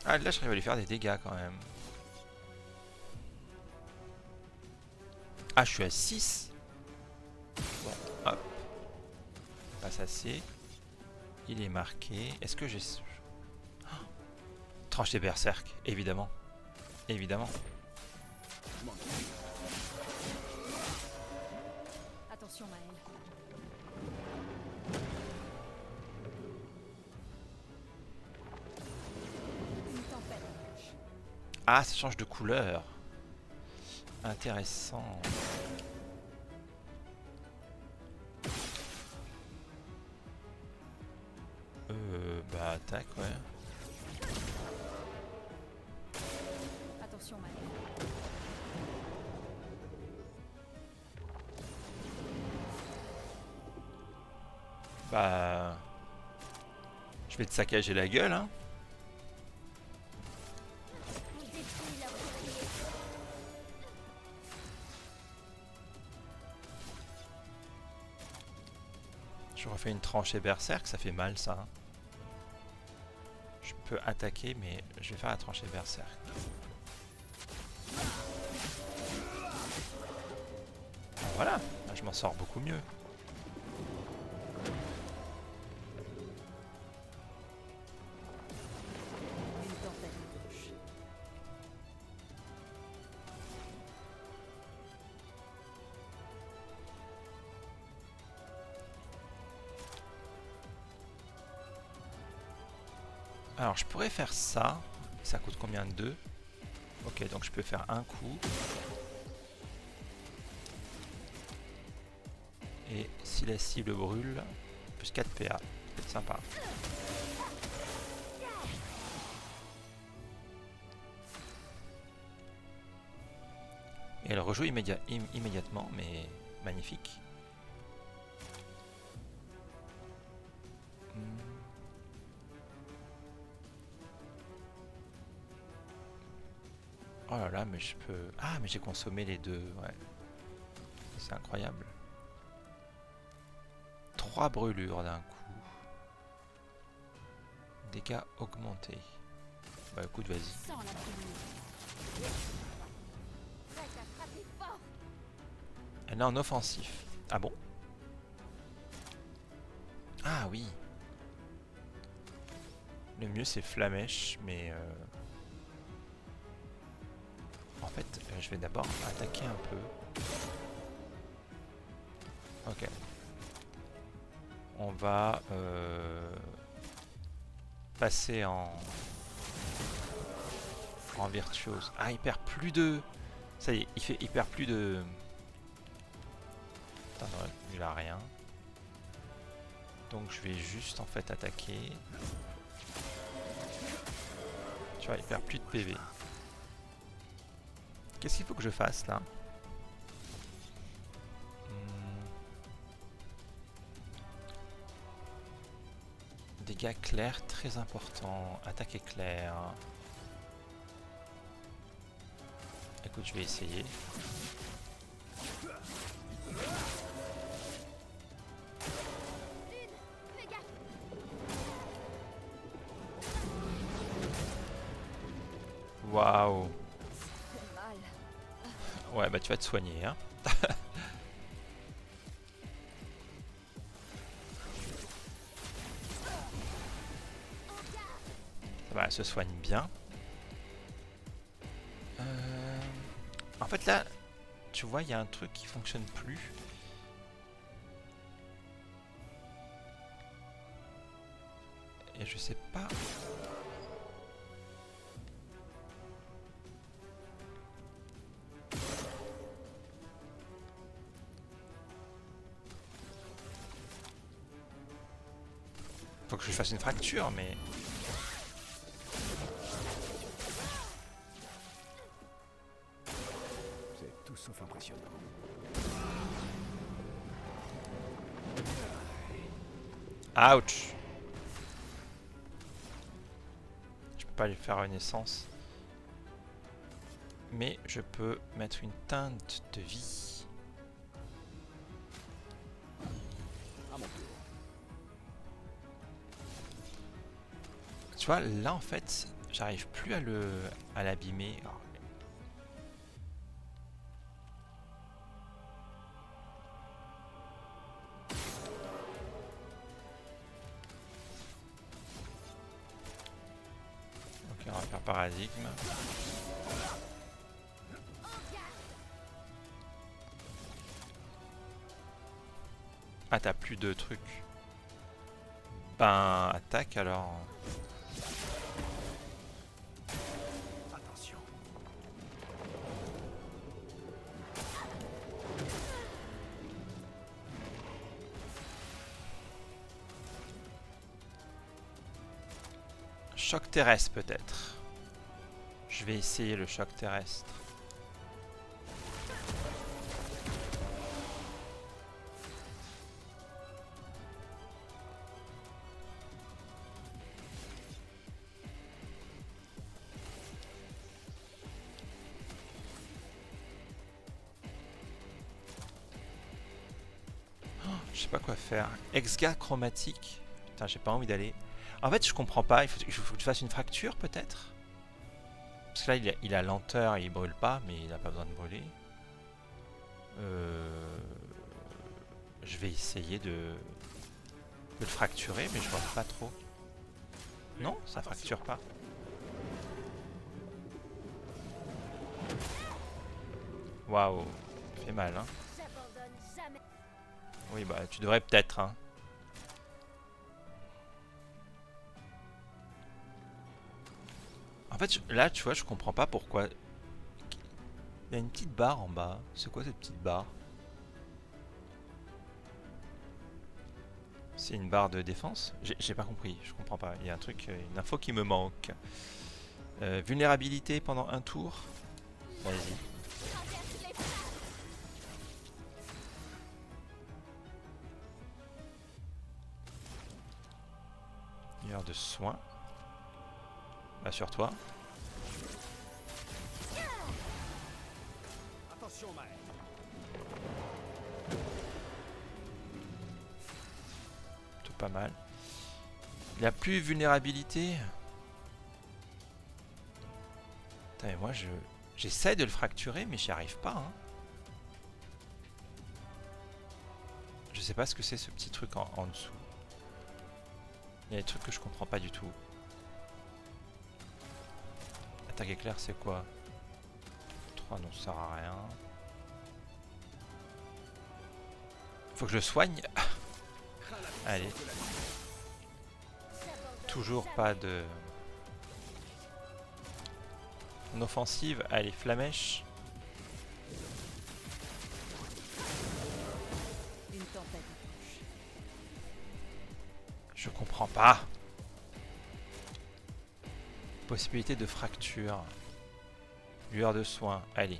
Ah, là, j'arrive à lui faire des dégâts quand même. Ah, je suis à 6. Bon, hop. Passe assez. Il est marqué. Est-ce que j'ai... Oh, tranche des berserk, évidemment. Évidemment. Attention, Maël. Une tempête. Ah, ça change de couleur. Intéressant. Bah attaque, ouais. Attention, Mike. Bah... Je vais te saccager la gueule, hein. On détruit leur bouclier. Je refais une tranchée berserk, ça fait mal ça. Hein. Je peux attaquer, mais je vais faire la tranchée berserk. Voilà, là, je m'en sors beaucoup mieux. Une tempête à gauche. Alors je pourrais faire ça. Ça coûte combien de 2? Ok, donc je peux faire un coup. Et si la cible brûle, plus 4 PA. C'est sympa. Et elle rejoue immédiatement, mais magnifique. Oh là là, mais je peux... Ah, mais j'ai consommé les deux, ouais. C'est incroyable. 3 brûlures d'un coup. Dégâts augmentés. Bah écoute, vas-y. Sans la pluie. Prête à frapper fort. Elle est en offensif. Ah bon? Ah oui. Le mieux c'est Flamèche, mais... En fait, je vais d'abord attaquer un peu. Ok. On va passer en virtuose. Ah, il perd plus de... Ça y est, il perd plus de... Attends, non, il a rien. Donc je vais juste en fait attaquer. Tu vois, il perd plus de PV. Qu'est-ce qu'il faut que je fasse là? Dégâts clairs très importants. Attaque éclair. Écoute, je vais essayer. Fais gaffe. Waouh. C'est mal. Ouais, bah tu vas te soigner, hein. Ça va, elle se soigne bien. En fait là, tu vois, il y a un truc qui fonctionne plus. Et je sais pas. Faut que je fasse une fracture, mais... C'est tout sauf impressionnant. Ouch! Je peux pas lui faire une essence. Mais je peux mettre une teinte de vie. À mon tour. Tu vois, là en fait, j'arrive plus à l'abîmer. Alors, ok, on va faire paradigme. Ah, t'as plus de trucs. Ben, attaque alors. Attention. Choc terrestre peut-être. Je vais essayer le choc terrestre. Je sais pas quoi faire. Exga chromatique. Putain, j'ai pas envie d'aller. En fait, je comprends pas. Il faut que je fasse une fracture peut-être. Parce que là, il a lenteur, il brûle pas, mais il a pas besoin de brûler. Je vais essayer de le fracturer, mais je vois pas trop. Non, ça fracture pas. Waouh, ça fait mal, hein. J'abandonne jamais. Oui, bah tu devrais peut-être, hein. En fait, là, tu vois, je comprends pas pourquoi. Il y a une petite barre en bas. C'est quoi cette petite barre? C'est une barre de défense? J'ai pas compris, je comprends pas. Il y a un truc, une info qui me manque. Vulnérabilité pendant un tour. Vas-y. Heure de soin. Assure-toi. Attention, Maël. Tout pas mal. Il a plus vulnérabilité. Putain, mais moi j'essaie de le fracturer, mais j'y arrive pas, hein. Je sais pas ce que c'est ce petit truc en dessous. Il y a des trucs que je comprends pas du tout. Attaque éclair, c'est quoi? 3 non, ça sert à rien. Faut que je le soigne. Allez. Toujours pas de... En offensive. Allez, flamèche. Une tempête approche. Je comprends pas. Possibilité de fracture. Lueur de soin. Allez.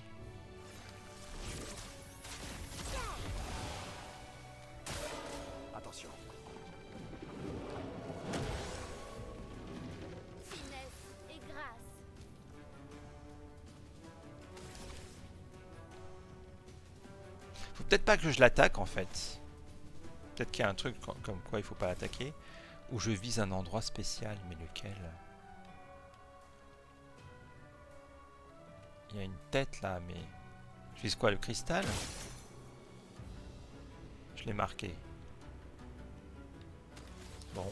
Attention. Finesse et grâce. Faut peut-être pas que je l'attaque en fait. Peut-être qu'il y a un truc comme quoi il faut pas l'attaquer. Ou je vise un endroit spécial. Mais lequel? Il y a une tête là, mais... Je vise quoi, le cristal? Je l'ai marqué. Bon.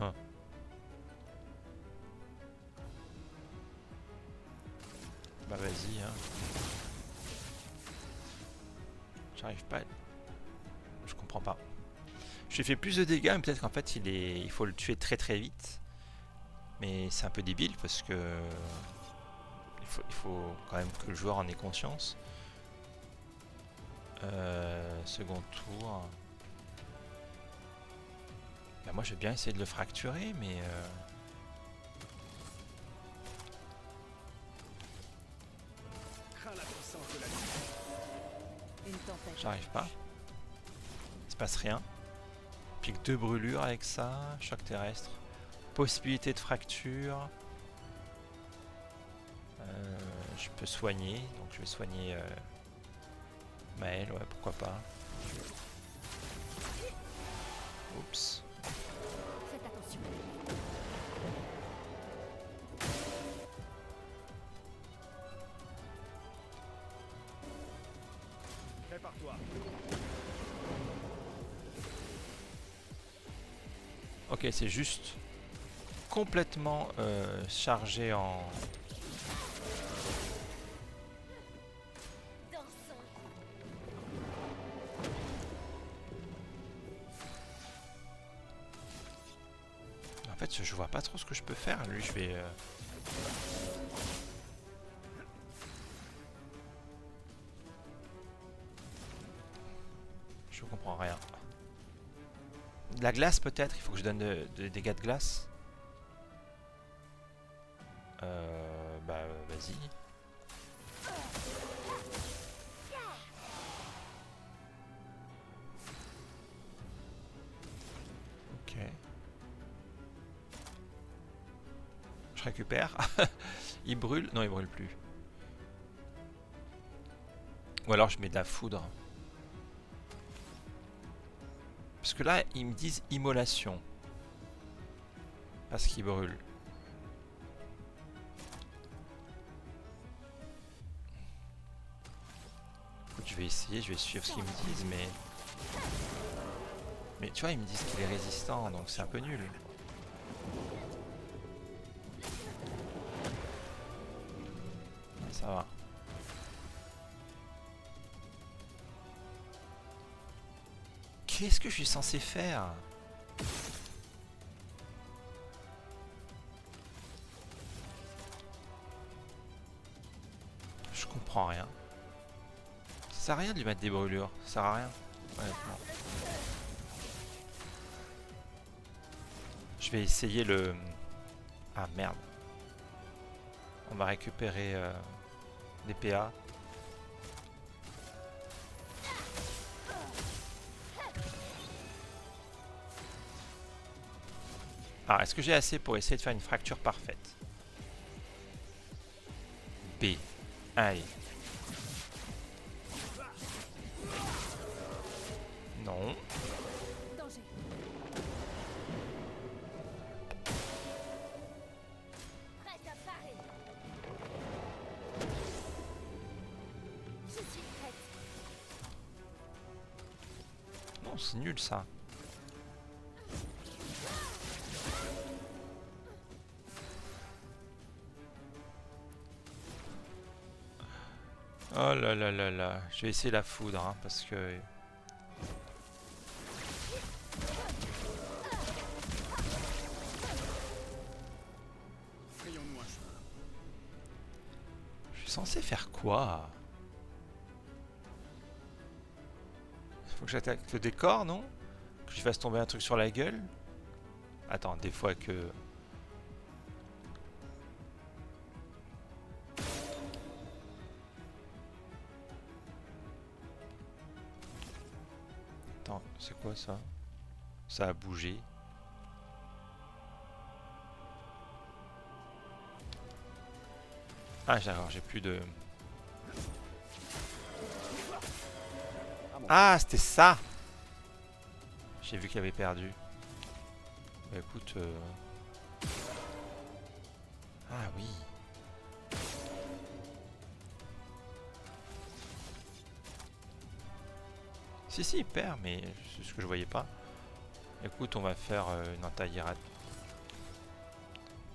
Hein. Bah vas-y, hein. J'arrive pas. Je comprends pas. Je lui ai fait plus de dégâts, mais peut-être qu'en fait il faut le tuer très très vite. Mais c'est un peu débile parce que il faut quand même que le joueur en ait conscience. Second tour. Bah moi je vais bien essayer de le fracturer, mais Crains la puissance de la nuit. Une tempête. j'arrive pas. Il se passe rien. Pique 2 brûlures avec ça. Choc terrestre. Possibilité de fracture. Je peux soigner, donc je vais soigner Maël, ouais, pourquoi pas. Oups. Faites attention. Prépare-toi. Ok, c'est juste complètement chargé en... Dansons. fait, je vois pas trop ce que je peux faire. Lui, je vais... Je comprends rien. De la glace, peut-être? Il faut que je donne des dégâts de glace. Bah, vas-y. Ok. Je récupère. Il brûle? Non, il brûle plus. Ou alors je mets de la foudre. Parce que là, ils me disent immolation. Parce qu'il brûle. Écoute, je vais essayer, je vais suivre ce qu'ils me disent, mais... Mais tu vois, ils me disent qu'il est résistant, donc c'est un peu nul. Ça va. Qu'est-ce que je suis censé faire? Je comprends rien. Ça sert à rien de lui mettre des brûlures. Ça sert à rien. Honnêtement. Je vais essayer le... Ah merde. On va récupérer des PA. Alors, est-ce que j'ai assez pour essayer de faire une fracture parfaite? B. Allez. Non. Danger. Prête à parer. Je suis prête. Non, c'est nul ça. Oh là là là là. Je vais essayer la foudre, hein, parce que... Frayons-nous un chemin. Je suis censé faire quoi? Faut que j'attaque le décor, non? Que je fasse tomber un truc sur la gueule? Attends, des fois que... Attends, c'est quoi ça? Ça a bougé. Ah, d'accord, j'ai plus de... Ah, c'était ça! J'ai vu qu'il avait perdu. Bah écoute... Ah oui. Si, il perd, mais c'est ce que je voyais pas. Écoute, on va faire une entaille irradiée.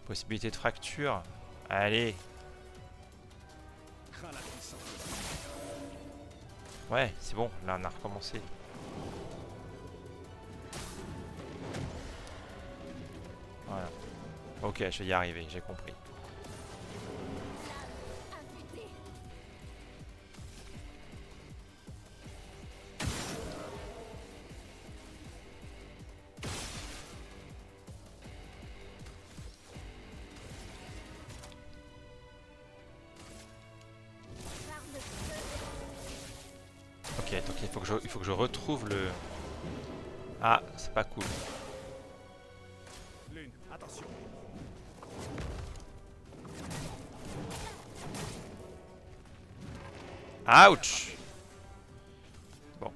Possibilité de fracture. Allez. Crains la puissance. Ouais, c'est bon, là on a recommencé. Voilà. Ok, je vais y arriver, j'ai compris. Affûté. Barre de feu. Ok, donc il faut que je retrouve le... Ah, c'est pas cool. Lune, attention. Ouch! Bon,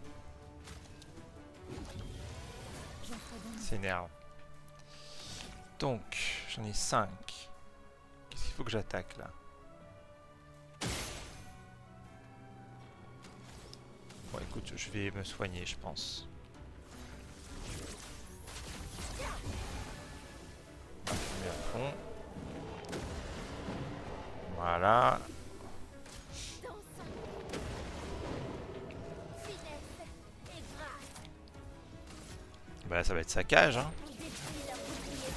J'en ferai bien. c'est énerve. Donc, j'en ai 5. Qu'est-ce qu'il faut que j'attaque là? Bon, écoute, je vais me soigner, je pense. Je mets à fond. Voilà. Dansant. Finesse et grâce. Bah là, ça va être saccage, hein. On détruit leur bouclier.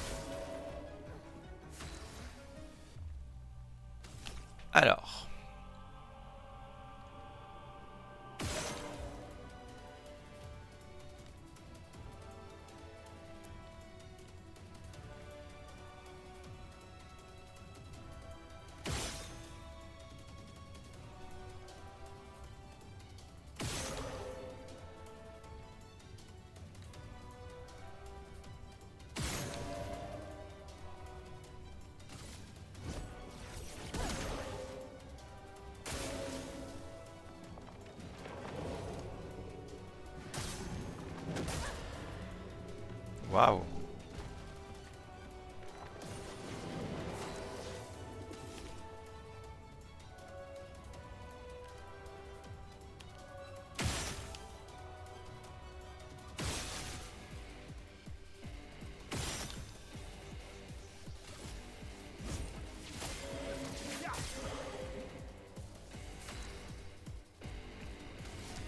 Waouh.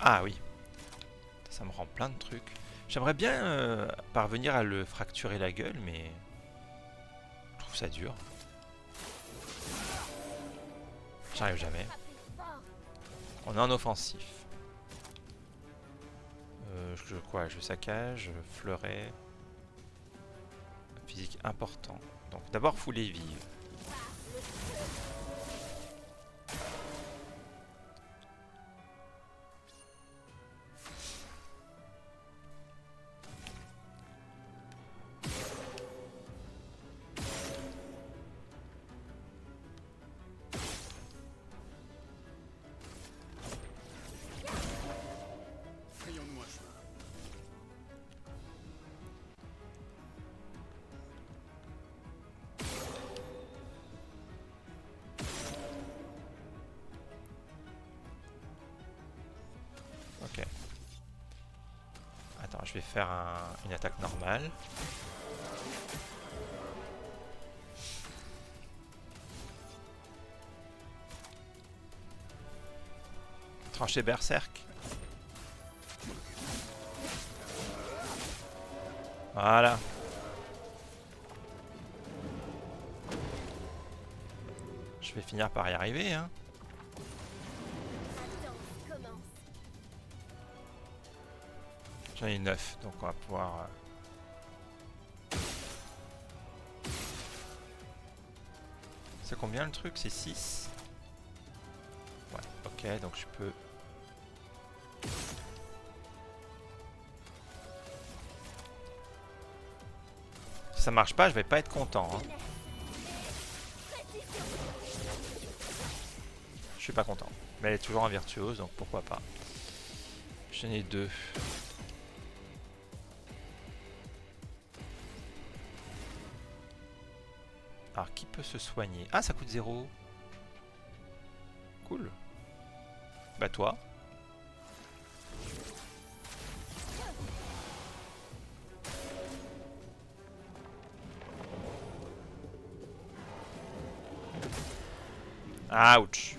Ah oui, ça me rend plein de trucs. J'aimerais bien parvenir à le fracturer la gueule, mais je trouve ça dur. J'arrive jamais. On est en offensif. Je saccage, fleuret. Physique important. Donc d'abord fouler vive. Frayons-nous un chemin. Ok. Attends, je vais faire une attaque normale. Trancher berserk. Voilà. Je vais finir par y arriver, hein. La danse commence. J'en ai 9, donc on va pouvoir... C'est combien le truc? C'est 6. Ouais, ok, donc je peux... Si ça marche pas, je vais pas être content, hein. Je suis pas content. Mais elle est toujours un virtuose, donc pourquoi pas. J'en ai 2. Alors, qui peut se soigner? Ah, ça coûte 0. Cool. Bah toi. Ouch.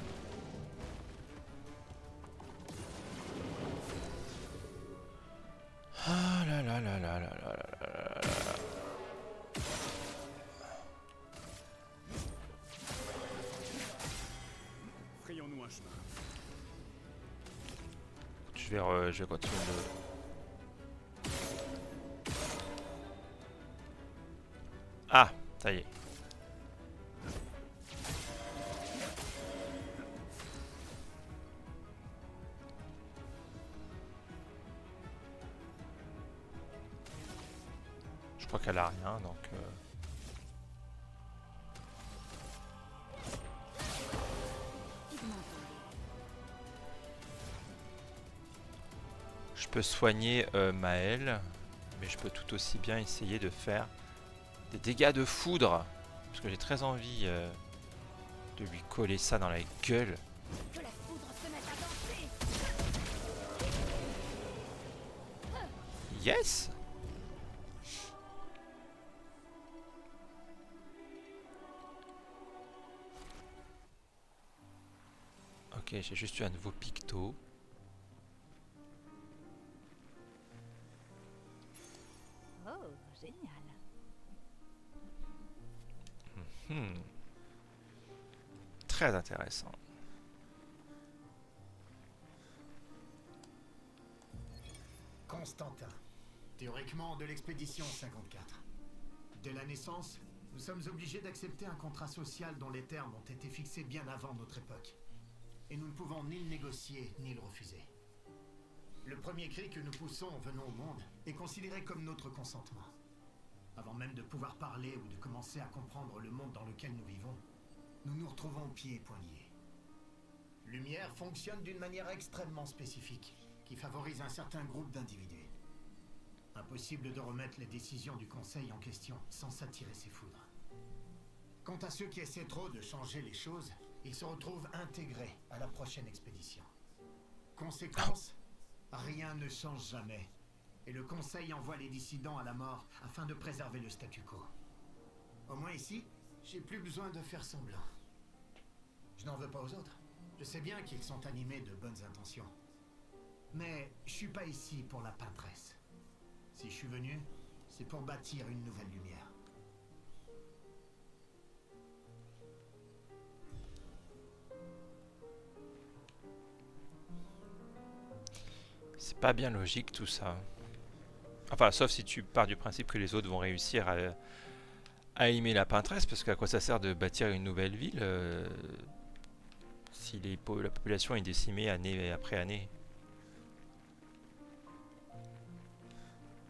Ah là là là là là là là là là. Frayons-nous un chemin. Je vais continuer de... Ah, ça y est. Je crois qu'elle a rien, donc... Je peux soigner Maël, mais je peux tout aussi bien essayer de faire des dégâts de foudre. Parce que j'ai très envie de lui coller ça dans la gueule. Que la foudre se mette à danser. Yes! Ok, j'ai juste eu un nouveau picto. Oh, génial. Hmm. Très intéressant. Constantin, théoriquement de l'expédition 54. Dès la naissance, nous sommes obligés d'accepter un contrat social dont les termes ont été fixés bien avant notre époque. Et nous ne pouvons ni le négocier, ni le refuser. Le premier cri que nous poussons en venant au monde est considéré comme notre consentement. Avant même de pouvoir parler ou de commencer à comprendre le monde dans lequel nous vivons, nous nous retrouvons pieds et poings liés. Lumière fonctionne d'une manière extrêmement spécifique, qui favorise un certain groupe d'individus. Impossible de remettre les décisions du Conseil en question sans s'attirer ses foudres. Quant à ceux qui essaient trop de changer les choses, ils se retrouvent intégrés à la prochaine expédition. Conséquence, rien ne change jamais. Et le Conseil envoie les dissidents à la mort afin de préserver le statu quo. Au moins ici, j'ai plus besoin de faire semblant. Je n'en veux pas aux autres. Je sais bien qu'ils sont animés de bonnes intentions. Mais je suis pas ici pour la paperesse. Si je suis venu, c'est pour bâtir une nouvelle lumière. C'est pas bien logique tout ça. Enfin, sauf si tu pars du principe que les autres vont réussir à aimer la peintresse, parce qu'à quoi ça sert de bâtir une nouvelle ville si la population est décimée année après année.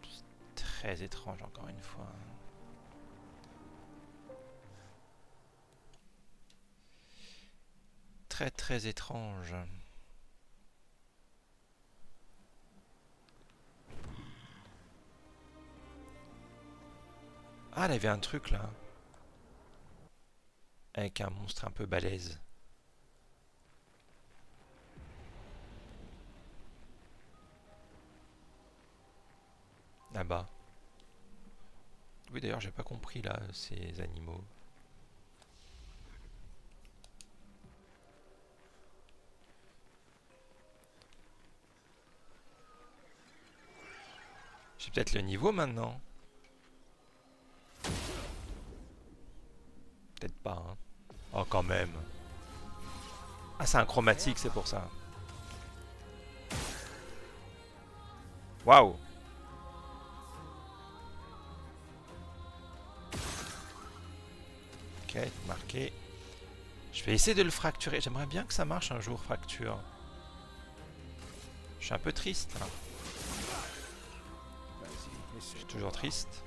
C'est très étrange encore une fois. Très très étrange. Ah, il y avait un truc là. Avec un monstre un peu balèze. Là-bas. Oui, d'ailleurs, j'ai pas compris là, ces animaux. J'ai peut-être le niveau maintenant. Peut-être pas, hein. Oh, quand même. Ah, c'est un chromatique, c'est pour ça. Waouh! Ok, marqué. Je vais essayer de le fracturer. J'aimerais bien que ça marche un jour, fracture. Je suis un peu triste, là. Je suis toujours triste.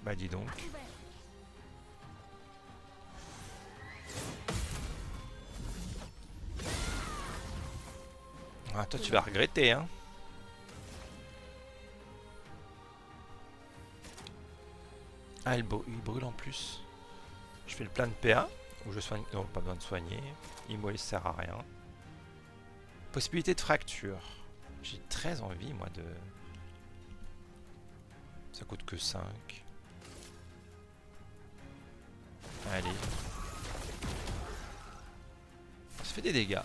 Bah dis donc. Ah, toi tu vas regretter, hein. Ah, il brûle en plus. Je fais le plein de PA. Ou je soigne. Non, pas besoin de soigner. Immo, il sert à rien. Possibilité de fracture. J'ai très envie, moi, de... Ça coûte que 5. Allez. Ça fait des dégâts.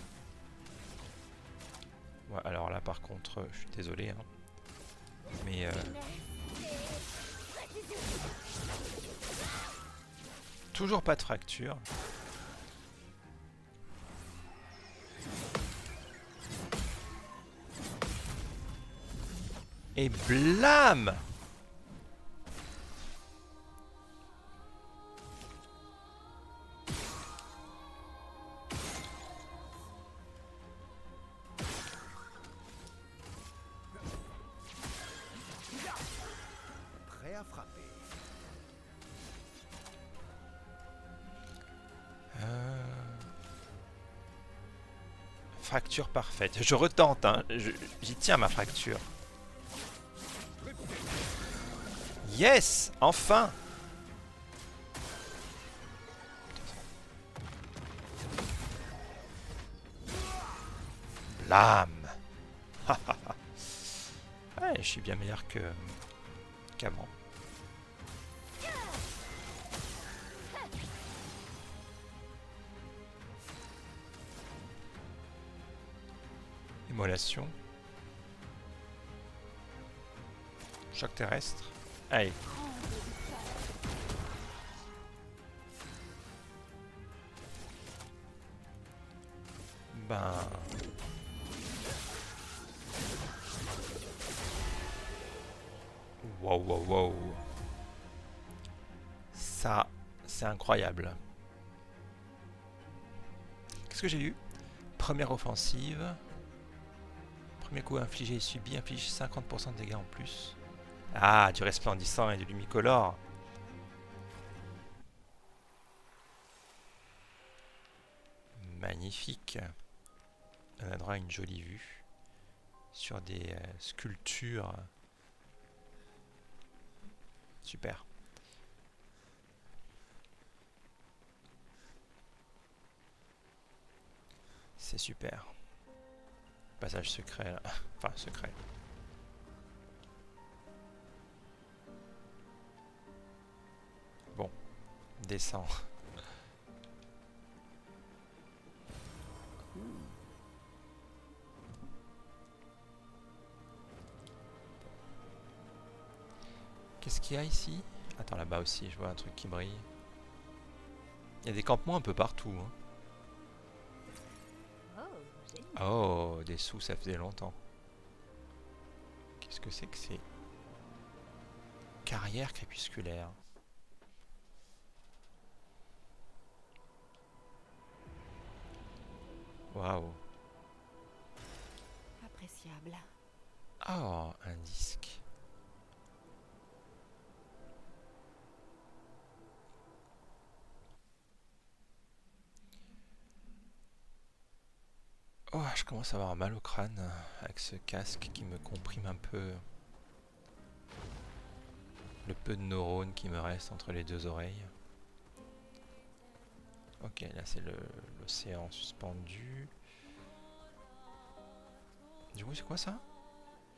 Ouais, alors là, par contre, je suis désolé. Hein. Mais... toujours pas de fracture. Et blam! Prêt à frapper. Fracture parfaite. Je retente, hein. J'y tiens ma fracture. Yes! Enfin! Blam! Ouais, je suis bien meilleur qu'avant. Immolation. Choc terrestre. Allez. Ben... Wow, wow, wow. Ça, c'est incroyable. Qu'est-ce que j'ai eu? Première offensive. Premier coup infligé et subi inflige 50% de dégâts en plus. Ah, du resplendissant et du lumicolore. Magnifique. On a droit à une jolie vue sur des sculptures. Super. C'est super. Passage secret là. Enfin, secret. Bon, descends. Qu'est-ce qu'il y a ici? Attends, là-bas aussi, je vois un truc qui brille. Il y a des campements un peu partout. Hein. Oh, génial. Oh, des sous, ça faisait longtemps. Qu'est-ce que c'est? Carrière crépusculaire. Waouh. Appréciable. Oh, un disque. Oh, je commence à avoir mal au crâne avec ce casque qui me comprime un peu. Le peu de neurones qui me reste entre les deux oreilles. Ok, là c'est l'océan suspendu. Du coup, c'est quoi ça?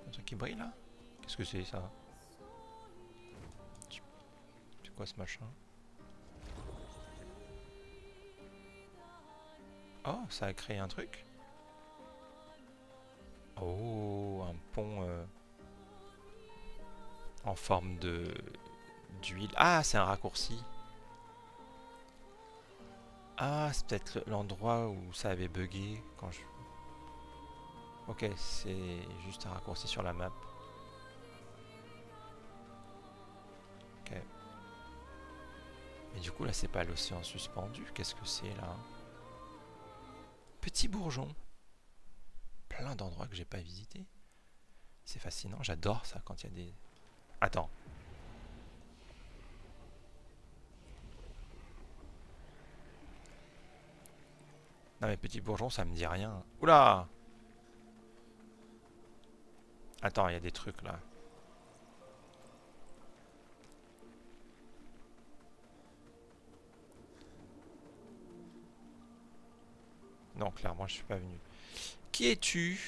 Un truc qui brille là? Qu'est-ce que c'est ça? C'est quoi ce machin? Oh, ça a créé un truc? Oh, un pont en forme de d'huile. Ah, c'est un raccourci. Ah, c'est peut-être l'endroit où ça avait bugué quand je... Ok, c'est juste un raccourci sur la map. Ok. Mais du coup, là, c'est pas l'océan suspendu. Qu'est-ce que c'est, là? Petit bourgeon. Plein d'endroits que j'ai pas visités. C'est fascinant. J'adore ça quand il y a des... Attends. Non, mais petit bourgeon, ça me dit rien. Oula! Attends, il y a des trucs, là. Non, clairement, je suis pas venu. Qui es-tu?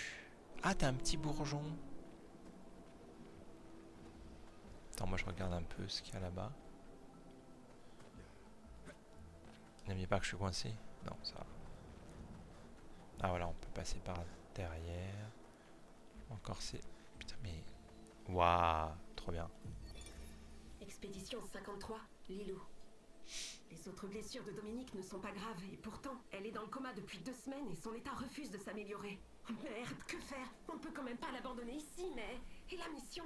Ah, t'es un petit bourgeon. Attends, moi je regarde un peu ce qu'il y a là-bas. N'aimez pas que je suis coincé? Non, ça va. Ah voilà, on peut passer par derrière. Encore c'est... Putain, mais... Waouh, trop bien. Expédition 53, Lilou. Les autres blessures de Dominique ne sont pas graves et pourtant, elle est dans le coma depuis 2 semaines et son état refuse de s'améliorer. Merde, que faire? On ne peut quand même pas l'abandonner ici, mais... Et la mission?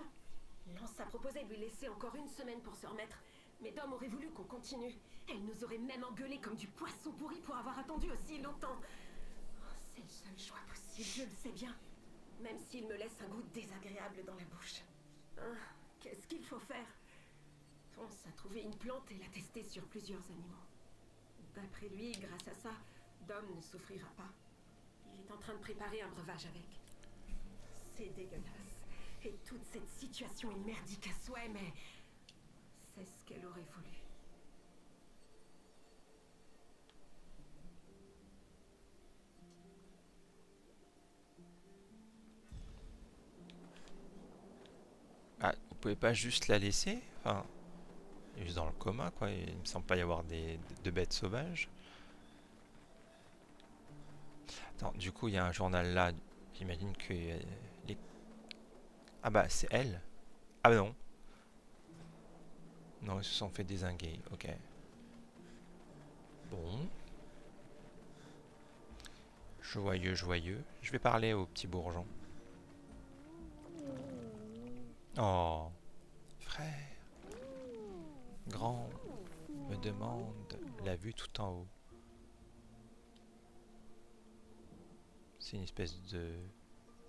Lance a proposé de lui laisser encore 1 semaine pour se remettre, mais Dom aurait voulu qu'on continue. Elle nous aurait même engueulé comme du poisson pourri pour avoir attendu aussi longtemps. Oh, c'est le seul choix possible, je le sais bien. Même s'il me laisse un goût désagréable dans la bouche. Ah, qu'est-ce qu'il faut faire? Ponce a trouvé une plante et l'a testée sur plusieurs animaux. D'après lui, grâce à ça, Dom ne souffrira pas. Il est en train de préparer un breuvage avec. C'est dégueulasse. Et toute cette situation est merdique à souhait, mais... c'est ce qu'elle aurait voulu. Ah, vous pouvez pas juste la laisser? Enfin... Elle est juste dans le coma, quoi. Il me semble pas y avoir de bêtes sauvages. Attends, du coup, il y a un journal là. J'imagine que... les... Ah bah, c'est elle. Ah bah non. Non, ils se sont fait dézinguer. Ok. Bon. Joyeux, joyeux. Je vais parler au petit bourgeon. Oh. Frère. Grand. Me demande la vue tout en haut. C'est une espèce de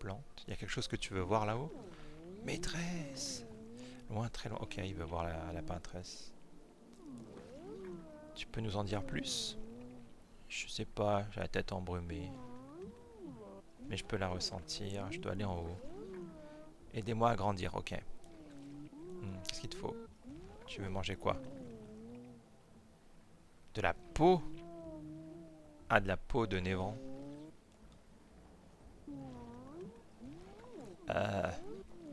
plante. Il y a quelque chose que tu veux voir là-haut? Maîtresse! Loin, très loin. Ok, il veut voir la peintresse. Tu peux nous en dire plus? Je sais pas, j'ai la tête embrumée. Mais je peux la ressentir. Je dois aller en haut. Aidez-moi à grandir, ok. Qu'est-ce qu'il te faut? Tu veux manger quoi? De la peau? Ah, de la peau de Névron.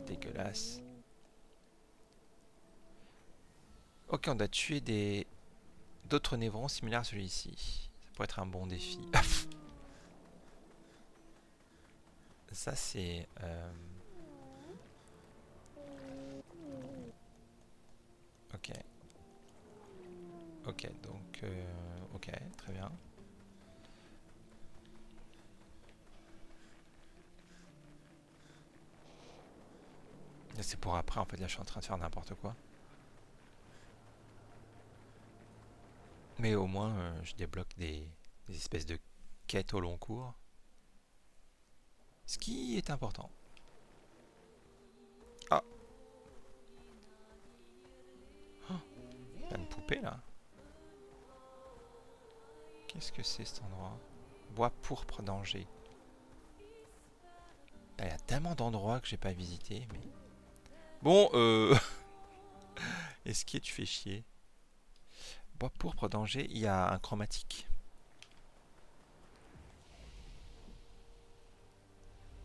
Dégueulasse. Ok, on doit tuer d'autres Névrons similaires à celui-ci. Ça pourrait être un bon défi. Ça, c'est... Ok. Ok, donc... ok, très bien. C'est pour après, en fait, là, je suis en train de faire n'importe quoi. Mais au moins, je débloque des espèces de quêtes au long cours. Ce qui est important. Ah! Oh, pas une poupée, là. Qu'est-ce que c'est, cet endroit? Bois pourpre d'Angers. Il y a tellement d'endroits que j'ai pas visité, mais... Bon, Est-ce que tu fais chier? Bois pourpre d'Angers, il y a un chromatique.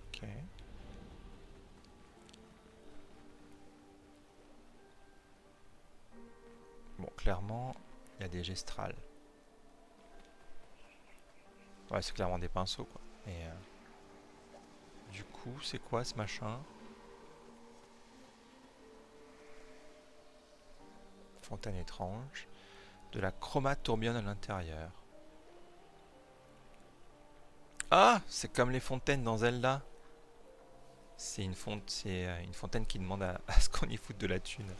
Ok. Bon, clairement, il y a des gestrales. Ouais, c'est clairement des pinceaux, quoi. Et du coup, c'est quoi ce machin? Fontaine étrange. De la chromate tourbillonne à l'intérieur. Ah! C'est comme les fontaines dans Zelda. C'est une fontaine qui demande à ce qu'on y foute de la thune.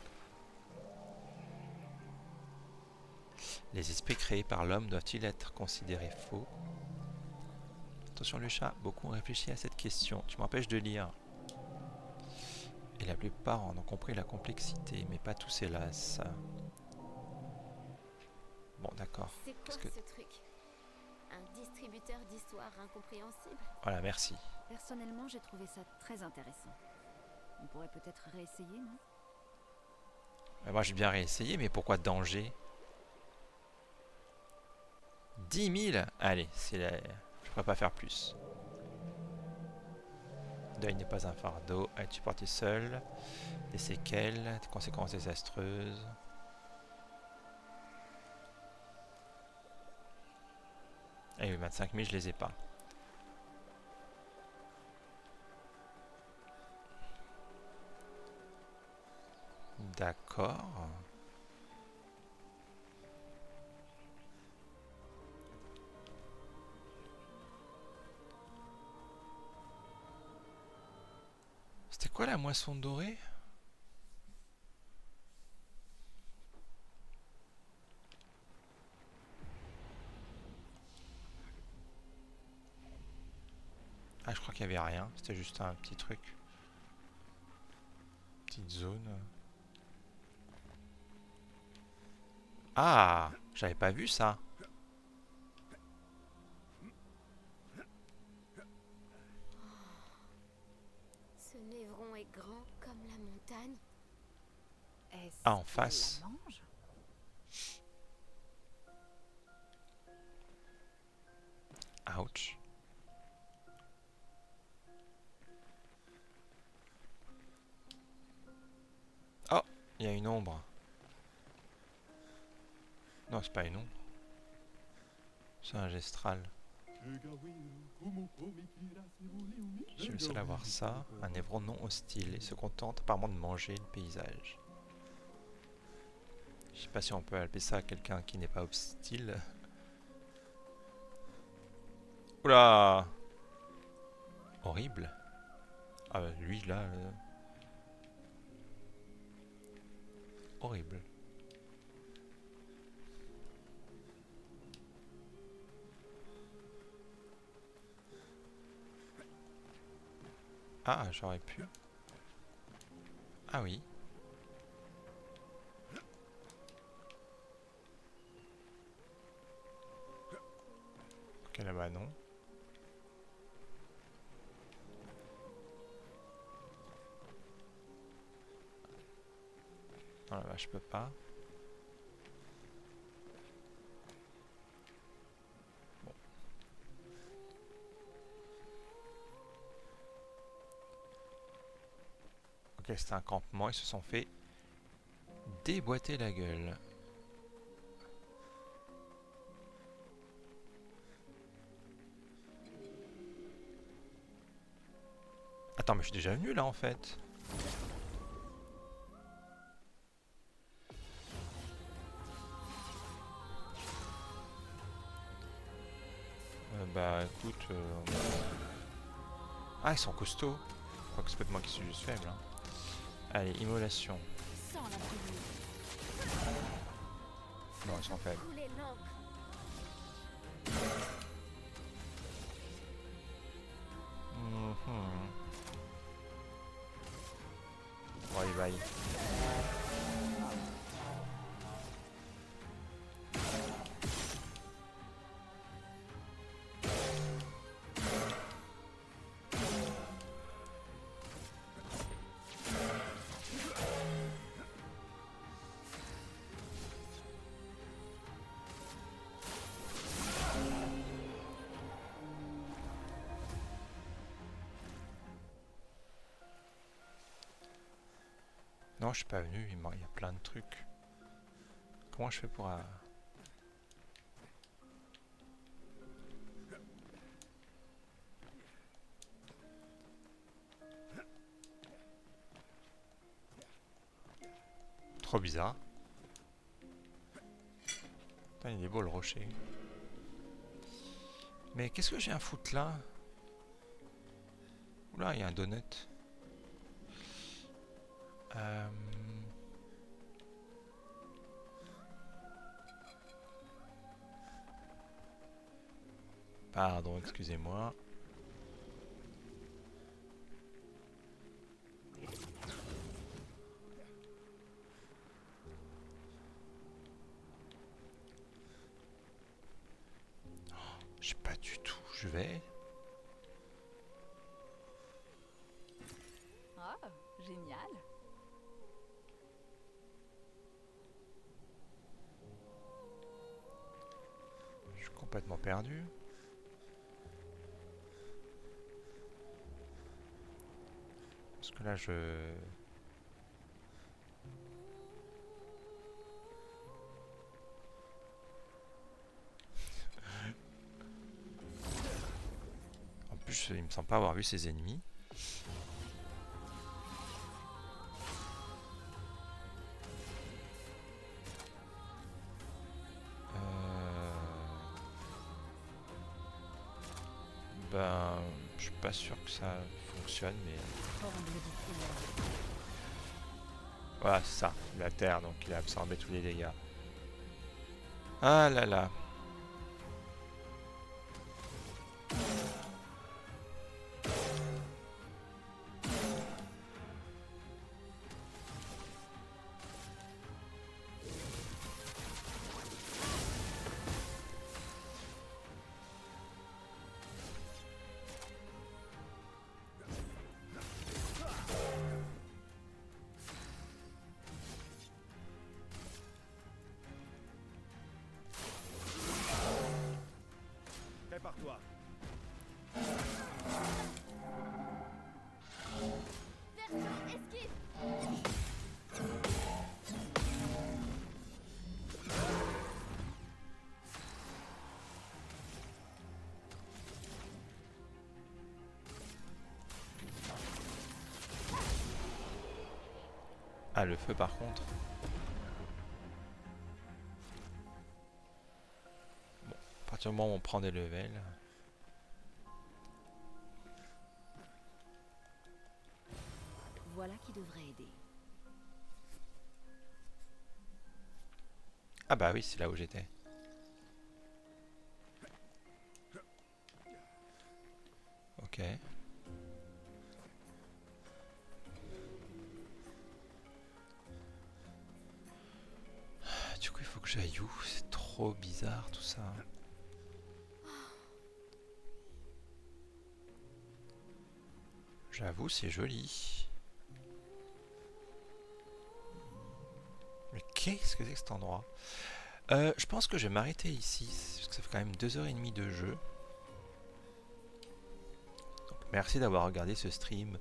Les esprits créés par l'homme doivent-ils être considérés faux? Attention le chat, beaucoup ont réfléchi à cette question. Tu m'empêches de lire. Et la plupart en ont compris la complexité, mais pas tous hélas. Bon d'accord. C'est quoi ce truc? Un distributeur d'histoires incompréhensibles? Voilà, merci. Personnellement, j'ai trouvé ça très intéressant. On pourrait peut-être réessayer, non? Moi j'ai bien réessayé, mais pourquoi danger? 10 000? Allez, je pourrais pas faire plus. Deuil n'est pas un fardeau. Es-tu supporté seul? Des séquelles, des conséquences désastreuses. Ah oui, 25 000, je les ai pas. D'accord. C'était quoi la moisson dorée? Ah, je crois qu'il y avait rien. C'était juste un petit truc. Petite zone. Ah, j'avais pas vu ça. Ce Névron est grand comme la montagne. Est-ce Ah, en qu'elle face. la mange? Ouch. Oh, il y a une ombre. Non, c'est pas une ombre. C'est un gestral. Je suis le seul à voir ça. Un Névron non hostile et se contente apparemment de manger le paysage. Je sais pas si on peut appeler ça à quelqu'un qui n'est pas hostile. Oula! Horrible. Ah, lui là. Horrible. Ah, j'aurais pu. Ah oui. Ok, là-bas non. Oh là, je peux pas. Bon. Ok, c'était un campement, ils se sont fait déboîter la gueule. Attends, mais je suis déjà venu là en fait. Bah écoute... Ah, ils sont costauds. Je crois que c'est peut-être moi qui suis juste faible. Hein. Allez, immolation. Sans la pluie. Non, ils sont faibles. Tous les lampes. Mhm. Bye bye. Non, je suis pas venu, il y a plein de trucs. Comment je fais pour... Trop bizarre. Putain, il est beau le rocher. Mais qu'est-ce que j'ai à foutre là? Oula, il y a un donut. Pardon, excusez-moi. Je sais pas du tout, je vais. Oh, génial. Je suis complètement perdu. Parce que là, je... En plus, il me semble pas avoir vu ses ennemis. Ben, je suis pas sûr que ça fonctionne, mais... Voilà, c'est ça, la terre, donc il a absorbé tous les dégâts. Ah là là. Prépare-toi. Version esquive. Ah, le feu par contre. Bon, à partir du moment où on prend des levels... Voilà qui devrait aider. Ah bah oui, c'est là où j'étais. Ok. Du coup, il faut que j'aille où? C'est trop bizarre tout ça. J'avoue, c'est joli. Qu'est-ce que c'est que cet endroit? Je pense que je vais m'arrêter ici, parce que ça fait quand même 2h30 de jeu. Donc, merci d'avoir regardé ce stream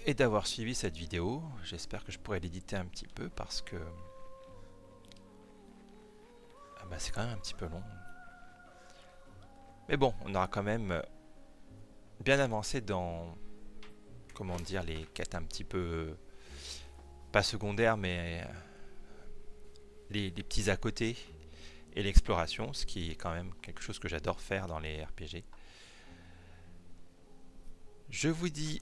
et d'avoir suivi cette vidéo. J'espère que je pourrai l'éditer un petit peu parce que c'est quand même un petit peu long. Mais bon, on aura quand même bien avancé dans, comment dire, les quêtes un petit peu, pas secondaires, mais les petits à côté et l'exploration, ce qui est quand même quelque chose que j'adore faire dans les RPG. Je vous dis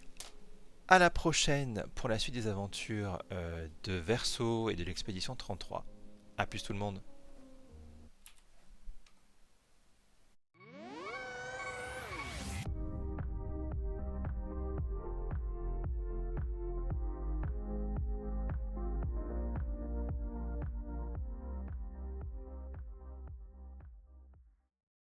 à la prochaine pour la suite des aventures de Verso et de l'expédition 33. A plus tout le monde.